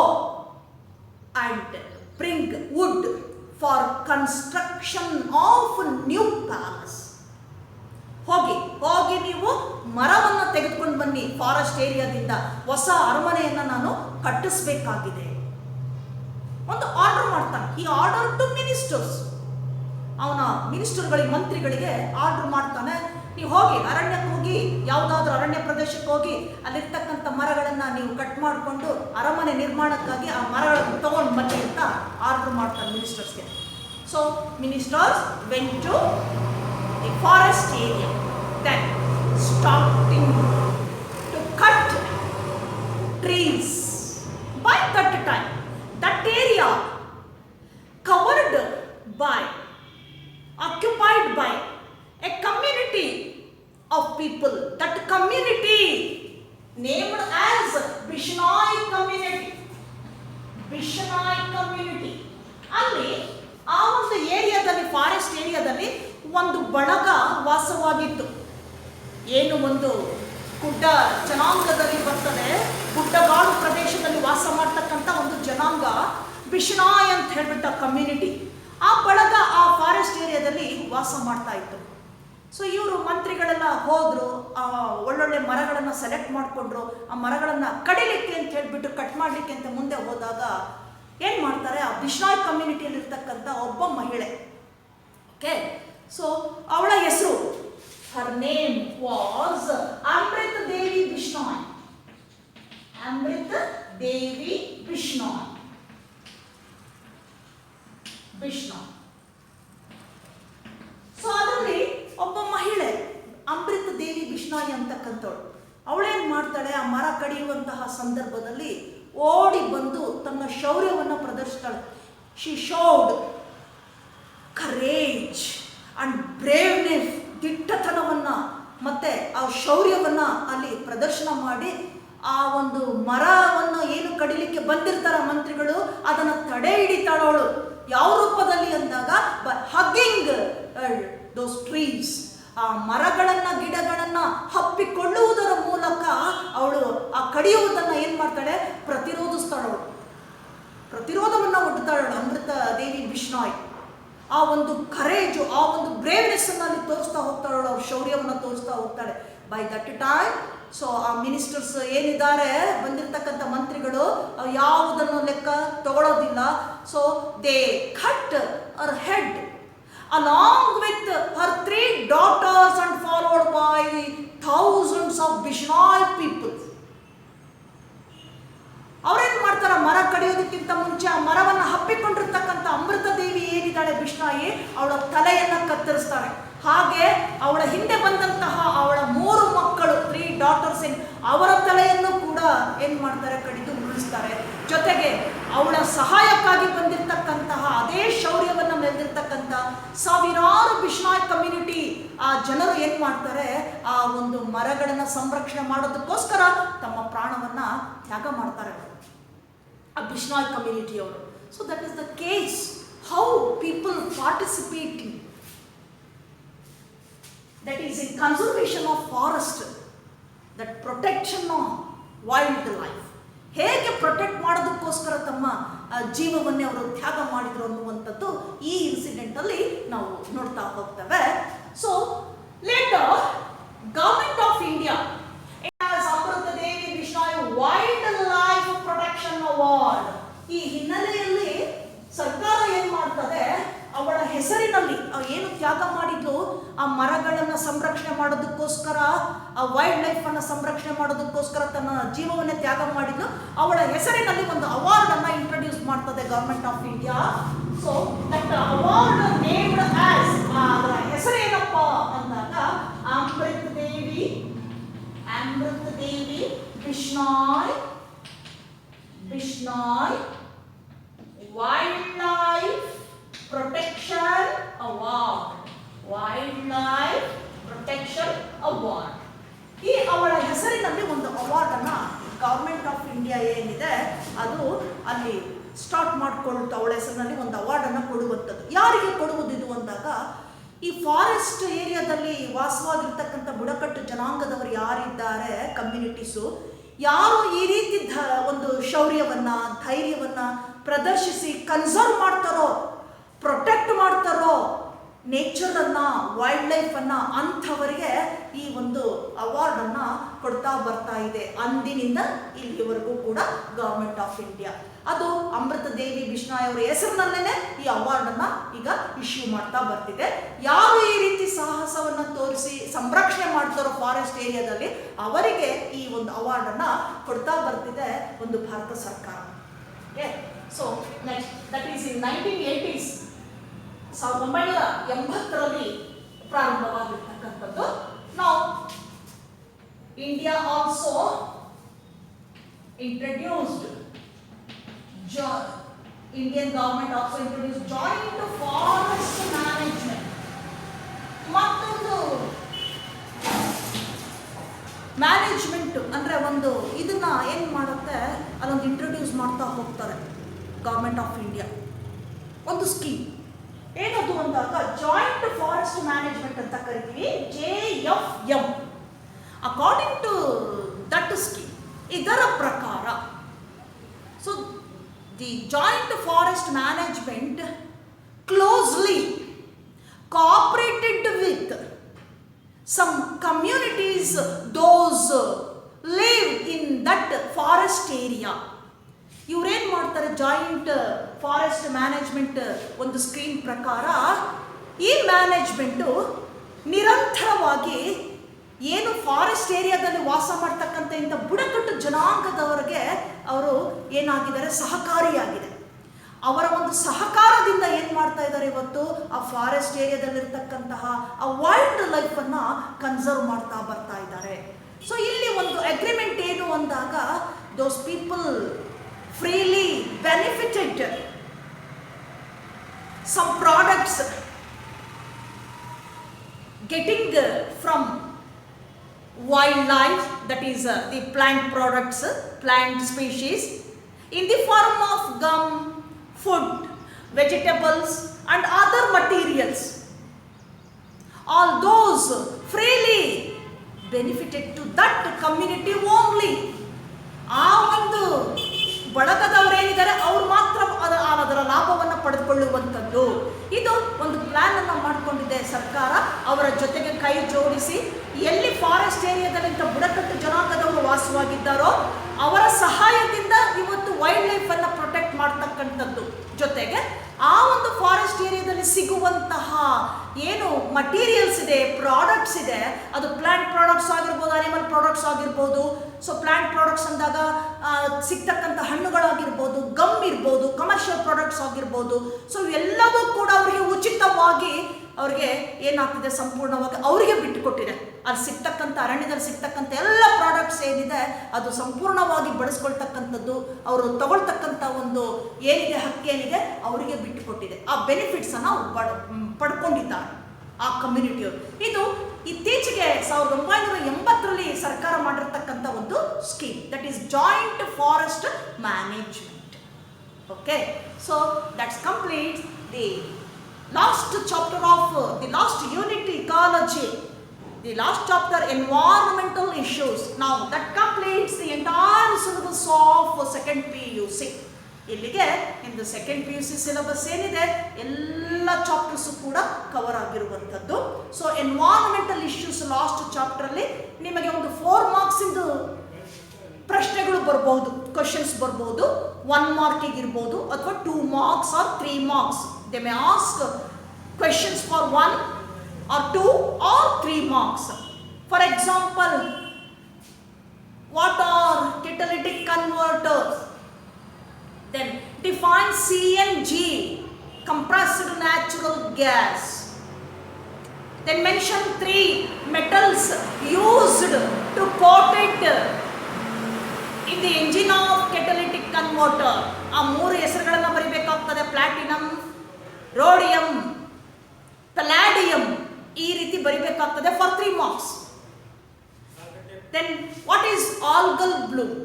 and bring wood for construction of new palace. ಹೋಗಿ ನೀವು ಮರವನ್ನು ತೆಗೆದುಕೊಂಡು ಬನ್ನಿ, ಫಾರೆಸ್ಟ್ ಏರಿಯಾದಿಂದ ಹೊಸ ಅರಮನೆಯನ್ನ ನಾನು ಕಟ್ಟಿಸಬೇಕಾಗಿದೆ. ಒಂದು ಆರ್ಡರ್ ಮಾಡ್ತಾನೆ. ಈ ಆರ್ಡರ್ ಟು ಮಿನಿಸ್ಟರ್ಸ್, ಅವನ ಮಿನಿಸ್ಟರ್ಗಳಿಗೆ, ಮಂತ್ರಿಗಳಿಗೆ ಆರ್ಡರ್ ಮಾಡ್ತಾನೆ, ನೀವು ಹೋಗಿ ಅರಣ್ಯಕ್ಕೆ ಹೋಗಿ, ಯಾವುದಾದ್ರೂ ಅರಣ್ಯ ಪ್ರದೇಶಕ್ಕೆ ಹೋಗಿ ಅಲ್ಲಿರ್ತಕ್ಕಂಥ ಮರಗಳನ್ನು ನೀವು ಕಟ್ ಮಾಡಿಕೊಂಡು ಅರಮನೆ ನಿರ್ಮಾಣಕ್ಕಾಗಿ ಆ ಮರಗಳನ್ನು ತಗೊಂಡು ಬನ್ನಿ ಅಂತ ಆರ್ಡರ್ ಮಾಡ್ತಾರೆ ಮಿನಿಸ್ಟರ್ಸ್ಗೆ. So ministers went to the forest area, then starting to cut trees. By that time that area covered by, occupied by a community Bishnoi community. ಅಲ್ಲಿ ಆ ಒಂದು ಏರಿಯಾದಲ್ಲಿ, ಫಾರೆಸ್ಟ್ ಏರಿಯಾದಲ್ಲಿ ಒಂದು ಬಳಗ ವಾಸವಾಗಿತ್ತು. ಏನು ಒಂದು ಗುಡ್ಡ ಜನಾಂಗದಲ್ಲಿ ಬರ್ತದೆ, ಗುಡ್ಡಗಾಡು ಪ್ರದೇಶದಲ್ಲಿ ವಾಸ ಮಾಡ್ತಕ್ಕಂಥ ಒಂದು ಜನಾಂಗ ಬಿಷ್ಣಾಯ್ ಅಂತ ಹೇಳ್ಬಿಟ್ಟ ಕಮ್ಯುನಿಟಿ. ಆ ಬಳಗ ಆ ಫಾರೆಸ್ಟ್ ಏರಿಯಾದಲ್ಲಿ ವಾಸ ಮಾಡ್ತಾ ಇತ್ತು. ಸೊ ಇವರು ಮಂತ್ರಿಗಳೆಲ್ಲ ಹೋದ್ರು, ಒಳ್ಳೊಳ್ಳೆ ಮರಗಳನ್ನು ಸೆಲೆಕ್ಟ್ ಮಾಡಿಕೊಂಡ್ರು. ಆ ಮರಗಳನ್ನು ಕಡಿಲಿಕ್ಕೆ ಅಂತ ಹೇಳ್ಬಿಟ್ಟು, ಕಟ್ ಮಾಡಲಿಕ್ಕೆ ಅಂತ ಮುಂದೆ ಹೋದಾಗ ಏನು ಮಾಡ್ತಾರೆ, ಆ ಬಿಷ್ಣಾಯ್ ಕಮ್ಯುನಿಟಿಯಲ್ಲಿ ಇರ್ತಕ್ಕಂಥ ಒಬ್ಬ ಮಹಿಳೆ, ಓಕೆ, ಸೊ ಅವಳ ಹೆಸರು, her name was Amrit Devi Bishnoi. Amrit Devi Bishnoi. So ಅದರಲ್ಲಿ ಒಬ್ಬ ಮಹಿಳೆ ಅಮೃತ ದೇವಿ ಬಿಷ್ಣಾಯಿ ಅಂತಕ್ಕಂಥವಳು. ಅವಳೇನು ಮಾಡ್ತಾಳೆ, ಆ ಮರ ಕಡಿಯುವಂತಹ ಸಂದರ್ಭದಲ್ಲಿ ಓಡಿ ಬಂದು ತನ್ನ ಶೌರ್ಯವನ್ನು ಪ್ರದರ್ಶಿಸ್ತಾಳೆ. ಶಿ ಶೋಡ್ ಕರೇಜ್ ಅಂಡ್ ಬ್ರೇವ್ನೆಸ್, ದಿಟ್ಟತನವನ್ನು ಮತ್ತೆ ಆ ಶೌರ್ಯವನ್ನು ಅಲ್ಲಿ ಪ್ರದರ್ಶನ ಮಾಡಿ ಆ ಒಂದು ಮರವನ್ನು ಏನು ಕಡಿಲಿಕ್ಕೆ ಬಂದಿರ್ತಾರ ಮಂತ್ರಿಗಳು, ಅದನ್ನು ತಡೆ ಹಿಡಿತಾಳವಳು. ಯಾವ ರೂಪದಲ್ಲಿ ಅಂದಾಗ, ಹಗ್ಗಿಂಗ್ ದೋಸ್ ಟ್ರೀಸ್, ಆ ಮರಗಳನ್ನು ಗಿಡಗಳನ್ನು ಹಪ್ಪಿಕೊಳ್ಳುವುದರ ಮೂಲಕ ಅವಳು ಆ ಕಡಿಯುವುದನ್ನು ಏನು ಮಾಡ್ತಾಳೆ, ಪ್ರತಿರೋಧಿಸ್ತಾಳವಳು, ಪ್ರತಿರೋಧವನ್ನು ಒಡ್ತಾಳವಳು ಅಮೃತ ದೇವಿ ಬಿಷ್ಣಾಯ್. ಆ ಒಂದು ಕರೇಜು, ಆ ಒಂದು ಬ್ರೇವ್ನೆಸ್ ಅನ್ನು ಅಲ್ಲಿ ತೋರಿಸ್ತಾ ಹೋಗ್ತಾಳವಳು, ಅವ್ರ ಶೌರ್ಯವನ್ನು ತೋರಿಸ್ತಾ ಹೋಗ್ತಾಳೆ. ಬೈ ದಟ್ ಟೈಮ್ ಸೊ ಆ ಮಿನಿಸ್ಟರ್ಸ್ ಏನಿದ್ದಾರೆ, ಬಂದಿರತಕ್ಕಂಥ ಮಂತ್ರಿಗಳು ಯಾವುದನ್ನು ಲೆಕ್ಕ ತಗೊಳ್ಳೋದಿಲ್ಲ. So they cut our head along with her 3 daughters and followed by thousands of Bishnoi people. ಅವರೇನು ಮಾಡ್ತಾರೆ, ಮರ ಕಡಿಯೋದಕ್ಕಿಂತ ಮುಂಚೆ ಆ ಮರವನ್ನು ಹಪ್ಪಿಕೊಂಡಿರ್ತಕ್ಕಂಥ ಅಮೃತ ದೇವಿ ಏನಿದ್ದಾಳೆ ಬಿಷ್ಣಾಯಿ, ಅವಳ ತಲೆಯನ್ನು ಕತ್ತರಿಸ್ತಾಳೆ. ಹಾಗೆ ಅವಳ ಹಿಂದೆ ಬಂದಂತಹ ಅವಳ 3 ಮಕ್ಕಳು, 3 ಡಾಟರ್ಸ್, ಅವರ ತಲೆಯನ್ನು ಕೂಡ ಏನು ಮಾಡ್ತಾರೆ, ಕಡಿದು ಉರುಳಿಸ್ತಾರೆ. ಜೊತೆಗೆ ಅವಳ ಸಹಾಯಕ್ಕಾಗಿ ಬಂದಿರತಕ್ಕಂತಹ ಅದೇ ಶೌರ್ಯವನ್ನು ಮೆರೆದಿರ್ತಕ್ಕಂಥ ಸಾವಿರಾರು ಬಿಷ್ಣಾಯ್ ಕಮ್ಯುನಿಟಿ ಆ ಜನರು ಏನು ಮಾಡ್ತಾರೆ, ಆ ಒಂದು ಮರಗಳನ್ನು ಸಂರಕ್ಷಣೆ ಮಾಡೋದಕ್ಕೋಸ್ಕರ ತಮ್ಮ ಪ್ರಾಣವನ್ನು ತ್ಯಾಗ ಮಾಡ್ತಾರೆ ಆ ಬಿಷ್ಣಾಯ್ ಕಮ್ಯುನಿಟಿಯವರು. So that is the case how people participating, that is in conservation of forest, that protection of wildlife, ಹೇಗೆ ಪ್ರೊಟೆಕ್ಟ್ ಮಾಡೋದಕ್ಕೋಸ್ಕರ ತಮ್ಮ ಜೀವವನ್ನೇ ಅವರು ತ್ಯಾಗ ಮಾಡಿದ್ರು ಅನ್ನುವಂಥದ್ದು ಈ ಇನ್ಸಿಡೆಂಟಲ್ಲಿ ನಾವು ನೋಡ್ತಾ ಹೋಗ್ತೇವೆ. So later government of India Amrita Devi Bishnoi wildlife protection award, ಈ ಹಿನ್ನೆಲೆಯಲ್ಲಿ ಸರ್ಕಾರ ಏನು ಮಾಡ್ತದೆ, ಅವಳ ಹೆಸರಿನಲ್ಲಿ ಏನು ತ್ಯಾಗ ಮಾಡಿದ್ಲು, ಆ ಮರಗಳನ್ನು ಸಂರಕ್ಷಣೆ ಮಾಡೋದಕ್ಕೋಸ್ಕರ, ಆ ವೈಲ್ಡ್ ಲೈಫನ್ನು ಸಂರಕ್ಷಣೆ ಮಾಡೋದಕ್ಕೋಸ್ಕರ ತನ್ನ ಜೀವವನ್ನೇ ತ್ಯಾಗ ಮಾಡಿದ್ಲು, ಅವಳ ಹೆಸರಿನಲ್ಲಿ ಒಂದು ಅವಾರ್ಡನ್ನು ಇಂಟ್ರೊಡ್ಯೂಸ್ ಮಾಡ್ತದೆ government of India. So that award named as, ಅದರ ಹೆಸರೇನಪ್ಪ ಅಂದಾಗ Amrita Devi Bishnoi wildlife protection award, wildlife protection award. ಈ ಅವಳ ಹೆಸರಿನಲ್ಲಿ ಒಂದು ಅವಾರ್ಡನ್ನು ಗವರ್ಮೆಂಟ್ ಆಫ್ ಇಂಡಿಯಾ ಏನಿದೆ ಅದು ಅಲ್ಲಿ ಸ್ಟಾರ್ಟ್ ಮಾಡಿಕೊಳ್ತು. ಅವಳ ಹೆಸರಿನಲ್ಲಿ ಒಂದು ಅವಾರ್ಡನ್ನು ಕೊಡುವಂಥದ್ದು. ಯಾರಿಗೆ ಕೊಡುವುದಿದು ಅಂದಾಗ, ಈ ಫಾರೆಸ್ಟ್ ಏರಿಯಾದಲ್ಲಿ ವಾಸವಾಗಿರ್ತಕ್ಕಂಥ ಬುಡಕಟ್ಟು ಜನಾಂಗದವರು ಯಾರಿದ್ದಾರೆ, ಕಮ್ಯುನಿಟೀಸು, ಯಾರು ಈ ರೀತಿ ಒಂದು ಶೌರ್ಯವನ್ನು, ಧೈರ್ಯವನ್ನು ಪ್ರದರ್ಶಿಸಿ ಕನ್ಸರ್ವ್ ಮಾಡ್ತಾರೋ, ಪ್ರೊಟೆಕ್ಟ್ ಮಾಡ್ತಾರೋ ನೇಚರನ್ನು, ವೈಲ್ಡ್ ಲೈಫನ್ನು, ಅಂಥವರಿಗೆ ಈ ಒಂದು ಅವಾರ್ಡನ್ನು ಕೊಡ್ತಾ ಬರ್ತಾ ಇದೆ ಅಂದಿನಿಂದ ಇಲ್ಲಿವರೆಗೂ ಕೂಡ ಗವರ್ಮೆಂಟ್ ಆಫ್ ಇಂಡಿಯಾ. ಅದು ಅಮೃತ ದೇವಿ ಬಿಷ್ಣಾಯ್ ಅವರ ಹೆಸರಿನಲ್ಲೇ ಈ ಅವಾರ್ಡನ್ನು ಈಗ ಇಶ್ಯೂ ಮಾಡ್ತಾ ಬರ್ತಿದೆ. ಯಾರು ಈ ರೀತಿ ಸಾಹಸವನ್ನು ತೋರಿಸಿ ಸಂರಕ್ಷಣೆ ಮಾಡ್ತಾರೋ ಫಾರೆಸ್ಟ್ ಏರಿಯಾದಲ್ಲಿ, ಅವರಿಗೆ ಈ ಒಂದು ಅವಾರ್ಡನ್ನು ಕೊಡ್ತಾ ಬರ್ತಿದೆ ಒಂದು ಭಾರತ ಸರ್ಕಾರ. Okay, so next that is in 1980s, 1980ರಲ್ಲಿ ಪ್ರಾರಂಭವಾಗಿರ್ತಕ್ಕಂಥದ್ದು. ನಾವು India also introduced, Indian government also introduce joint forest management. ಮತ್ತೊಂದು ಮ್ಯಾನೇಜ್ಮೆಂಟ್ ಅಂದರೆ ಒಂದು ಇದನ್ನ ಏನು ಮಾಡುತ್ತೆ, ಅಲ್ಲೊಂದು ಇಂಟ್ರೊಡ್ಯೂಸ್ ಮಾಡ್ತಾ ಹೋಗ್ತಾರೆ. ಗೌರ್ಮೆಂಟ್ ಆಫ್ ಇಂಡಿಯಾ ಒಂದು ಸ್ಕೀಮ್ ಏನದು ಅಂದಾಗ ಜಾಯಿಂಟ್ ಫಾರೆಸ್ಟ್ ಮ್ಯಾನೇಜ್ಮೆಂಟ್ ಅಂತ ಕರಿತೀವಿ, JFM. According to that scheme, ಇದರ ಪ್ರಕಾರ so the joint forest management closely cooperated with some communities, those live in that forest area. ಇವ್ರೇನು ಮಾಡ್ತಾರೆ, ಜಾಯಿಂಟ್ ಫಾರೆಸ್ಟ್ ಮ್ಯಾನೇಜ್ಮೆಂಟ್ ಒಂದು ಸ್ಕೀಮ್ ಪ್ರಕಾರ ಈ ಮ್ಯಾನೇಜ್ಮೆಂಟು ನಿರಂತರವಾಗಿ ಏನು ಫಾರೆಸ್ಟ್ ಏರಿಯಾದಲ್ಲಿ ವಾಸ ಮಾಡ್ತಕ್ಕಂಥ ಇಂಥ ಬುಡಕಟ್ಟು ಜನಾಂಗದವರಿಗೆ ಅವರು ಏನಾಗಿದ್ದಾರೆ, ಸಹಕಾರಿಯಾಗಿದೆ. ಅವರ ಒಂದು ಸಹಕಾರದಿಂದ ಏನು ಮಾಡ್ತಾ ಇದ್ದಾರೆ, ಇವತ್ತು ಆ ಫಾರೆಸ್ಟ್ ಏರಿಯಾದಲ್ಲಿರ್ತಕ್ಕಂತಹ ಆ ವೈಲ್ಡ್ ಲೈಫನ್ನು ಕನ್ಸರ್ವ್ ಮಾಡ್ತಾ ಬರ್ತಾ ಇದ್ದಾರೆ. ಸೊ ಇಲ್ಲಿ ಒಂದು ಅಗ್ರಿಮೆಂಟ್ ಏನು ಅಂದಾಗ, those people freely benefited some products getting from wildlife, that is the plant products, plant species in the form of gum, food, vegetables and other materials. All those freely benefited to that community only. ಆ ಒಂದು ಬಳಗದವರೇನಿದ್ದಾರೆ ಅವರು ಮಾತ್ರ ಅದರ ಲಾಭವನ್ನು ಪಡೆದುಕೊಳ್ಳುವಂಥದ್ದು. ಇದು ಒಂದು plan ಅನ್ನು ಮಾಡಿಕೊಂಡಿದೆ ಸರ್ಕಾರ. ಅವರ ಜೊತೆಗೆ ಕೈ ಜೋಡಿಸಿ ಎಲ್ಲಿ ಫಾರೆಸ್ಟ್ ಏರಿಯಾದಲ್ಲಿ ಬುಡಕಟ್ಟು ಜನಾಂಗದವರು ವಾಸವಾಗಿದ್ದಾರೋ ಅವರ ಸಹಾಯದಿಂದ ಇವತ್ತು ವೈಲ್ಡ್ ಲೈಫ್ ಅನ್ನು ಪ್ರೊಟೆಕ್ಟ್ ಮಾಡ್ತಕ್ಕಂಥದ್ದು. ಜೊತೆಗೆ ಆ ಒಂದು ಫಾರೆಸ್ಟ್ ಏರಿಯಾದಲ್ಲಿ ಸಿಗುವಂತಹ ಏನು ಮಟೀರಿಯಲ್ಸ್ ಇದೆ, ಪ್ರಾಡಕ್ಟ್ಸ್ ಇದೆ, ಅದು ಪ್ಲಾಂಟ್ ಪ್ರಾಡಕ್ಟ್ಸ್ ಆಗಿರ್ಬೋದು, ಅನಿಮಲ್ ಪ್ರಾಡಕ್ಟ್ಸ್ ಆಗಿರ್ಬೋದು. ಸೊ ಪ್ಲಾಂಟ್ ಪ್ರಾಡಕ್ಟ್ಸ್ ಅಂದಾಗ ಸಿಗ್ತಕ್ಕಂಥ ಹಣ್ಣುಗಳಾಗಿರ್ಬೋದು, ಗಮ್ ಇರ್ಬೋದು, ಕಮರ್ಷಿಯಲ್ ಪ್ರಾಡಕ್ಟ್ಸ್ ಆಗಿರ್ಬೋದು. ಸೊ ಎಲ್ಲವೂ ಕೂಡ ಅವರಿಗೆ ಉಚಿತವಾಗಿ ಅವ್ರಿಗೆ ಏನಾಗ್ತಿದೆ, ಸಂಪೂರ್ಣವಾಗಿ ಅವರಿಗೆ ಬಿಟ್ಟುಕೊಟ್ಟಿದೆ. ಅಲ್ಲಿ ಸಿಗ್ತಕ್ಕಂಥ ಅರಣ್ಯದಲ್ಲಿ ಸಿಗ್ತಕ್ಕಂಥ ಎಲ್ಲ ಪ್ರಾಡಕ್ಟ್ಸ್ ಏನಿದೆ ಅದು ಸಂಪೂರ್ಣವಾಗಿ ಬಳಸ್ಕೊಳ್ತಕ್ಕಂಥದ್ದು, ಅವರು ತಗೊಳ್ತಕ್ಕಂಥ ಒಂದು ಏನಿದೆ ಹಕ್ಕೇನಿದೆ ಅವರಿಗೆ ಬಿಟ್ಟುಕೊಟ್ಟಿದೆ. ಆ ಬೆನಿಫಿಟ್ಸನ್ನು ಪಡ್ಕೊಂಡಿದ್ದಾರೆ ಆ ಕಮ್ಯುನಿಟಿಯವರು. ಇದು ಇತ್ತೀಚೆಗೆ 1980ರಲ್ಲಿ ಸರ್ಕಾರ ಮಾಡಿರ್ತಕ್ಕಂಥ ಒಂದು scheme, that is joint forest management. Okay, so that's complete the last chapter of the last unit, ecology, the last chapter, environmental issues. Now that completes the entire syllabus of second PUC. ಇಲ್ಲಿಗೆ ಇಂದು second PUC syllabus ಏನಿದೆ ಎಲ್ಲ chapters ಕೂಡ cover ಆಗಿರುವಂಥದ್ದು. So environmental issues last ಚಾಪ್ಟರಲ್ಲಿ ನಿಮಗೆ ಒಂದು 4 marks ಇಂದು ಪ್ರಶ್ನೆಗಳು ಬರ್ಬೋದು, questions ಬರ್ಬೋದು. 1 mark ಇರ್ಬೋದು ಅಥವಾ 2 marks or 3 marks. They may ask questions for 1 or 2 or 3 marks. For example, what are catalytic converters? Then define CNG, compressed natural gas. Then mention 3 metals used to coat in the engine of catalytic converter. ಆ 3 ಹೆಸರುಗಳನ್ನು ಬರೀಬೇಕಾಗ್ತದೆ. Platinum, rhodium, palladium, ಈ ರೀತಿ ಬರೀಬೇಕಾಗ್ತದೆ for 3 marks. Then what is algal bloom?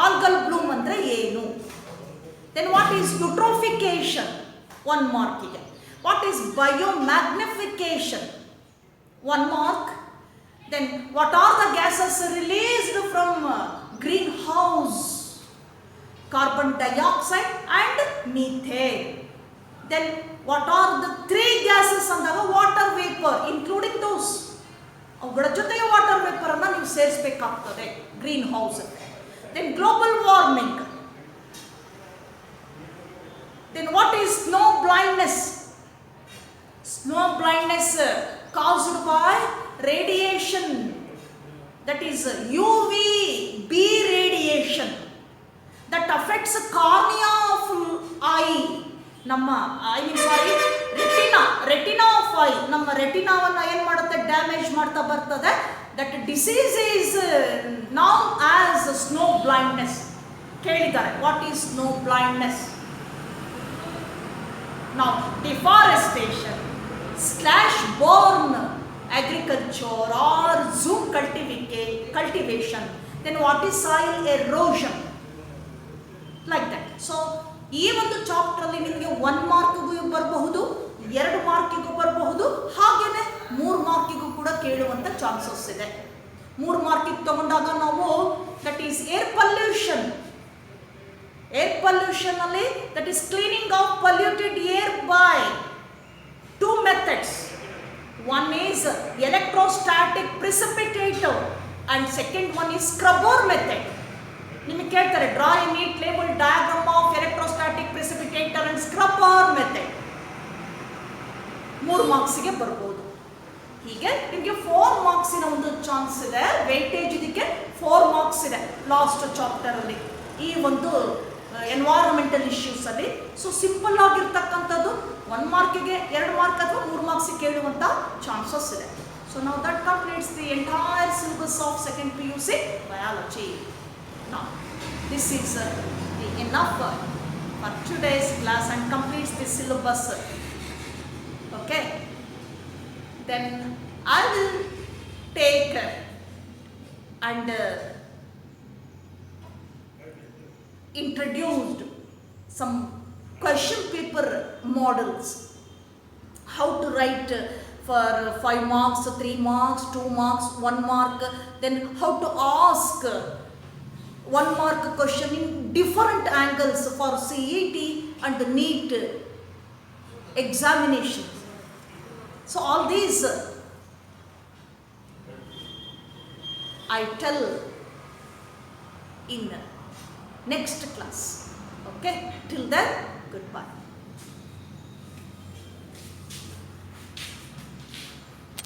Algal bloom ಅಂದರೆ ಏನು? Then what is eutrophication? 1 markಗೆ. What is biomagnification? 1 mark. Then what are the gases released from greenhouse? Carbon dioxide and methane. Then what are the 3 gases ಅಂದಾಗ water vapor including those. ಅವುಗಳ ಜೊತೆಗೆ water vapour ಅನ್ನು ನೀವು ಸೇರಿಸಬೇಕಾಗ್ತದೆ, greenhouse. Then global warming. Then what is snow blindness? Snow blindness caused by radiation, that is UVB radiation that affects cornea of eye. ನಮ್ಮ retina of I, ನಮ್ಮ ರೆಟಿನಾವನ್ನು ಏನು ಮಾಡುತ್ತೆ, damage ಮಾಡ್ತಾ ಬರ್ತದೆ. That disease is known as snow blindness. ಕೇಳಿದ್ದಾರೆ what is snow blindness. ನಾವು deforestation / born agriculture or zoom cultivation. Then what is soil erosion? Like that. So ಈ ಒಂದು ಚಾಪ್ಟ್ರಲ್ಲಿ ನಿಮಗೆ 1 ಮಾರ್ಕ್ಗೂ ಬರಬಹುದು, 2 ಮಾರ್ಕಿಗೂ ಬರಬಹುದು, ಹಾಗೇನೆ 3 ಮಾರ್ಕಿಗೂ ಕೂಡ ಕೇಳುವಂತ ಚಾನ್ಸಸ್ ಇದೆ. 3 ಮಾರ್ಕಿಗೆ ತಗೊಂಡಾಗ ನಾವು that is air pollution. Air pollution ಅಲ್ಲಿ that is cleaning of polluted air by 2 methods. One is electrostatic precipitator and second one is scrubber method. ನಿಮಗೆ ಕೇಳ್ತಾರೆ draw a neat label diagram of electrostatic precipitator and scrubber method. 3 ಮಾರ್ಕ್ಸಿಗೆ ಬರ್ಬೋದು. ಹೀಗೆ ನಿಮಗೆ 4 ಮಾರ್ಕ್ಸಿನ ಒಂದು chance ಇದೆ. Weightage ಇದಕ್ಕೆ 4 marks ಇದೆ ಲಾಸ್ಟ್ ಚಾಪ್ಟರ್ ಅಲ್ಲಿ ಈ ಒಂದು ಎನ್ವೈರನ್ಮೆಂಟಲ್ ಇಶ್ಯೂಸ್ ಅಲ್ಲಿ. ಸೊ ಸಿಂಪಲ್ ಆಗಿರ್ತಕ್ಕಂಥದ್ದು 1 ಮಾರ್ಕಿಗೆ 2 ಮಾರ್ಕ್ ಅಥವಾ 3 ಮಾರ್ಕ್ಸಿಗೆ ಕೇಳುವಂತ ಚಾನ್ಸಸ್ ಇದೆ. ಸೊ ನಾವು that completes the entire syllabus of second PUC biology. Now, this is enough for today's class and completes the syllabus. Okay. Then I will take and introduced some question paper models. How to write for 5 marks, 3 marks, 2 marks, 1 mark. Then how to ask 1 mark question in different angles for CET and the NEET examinations. So all these I tell in next class. Okay, till then, goodbye.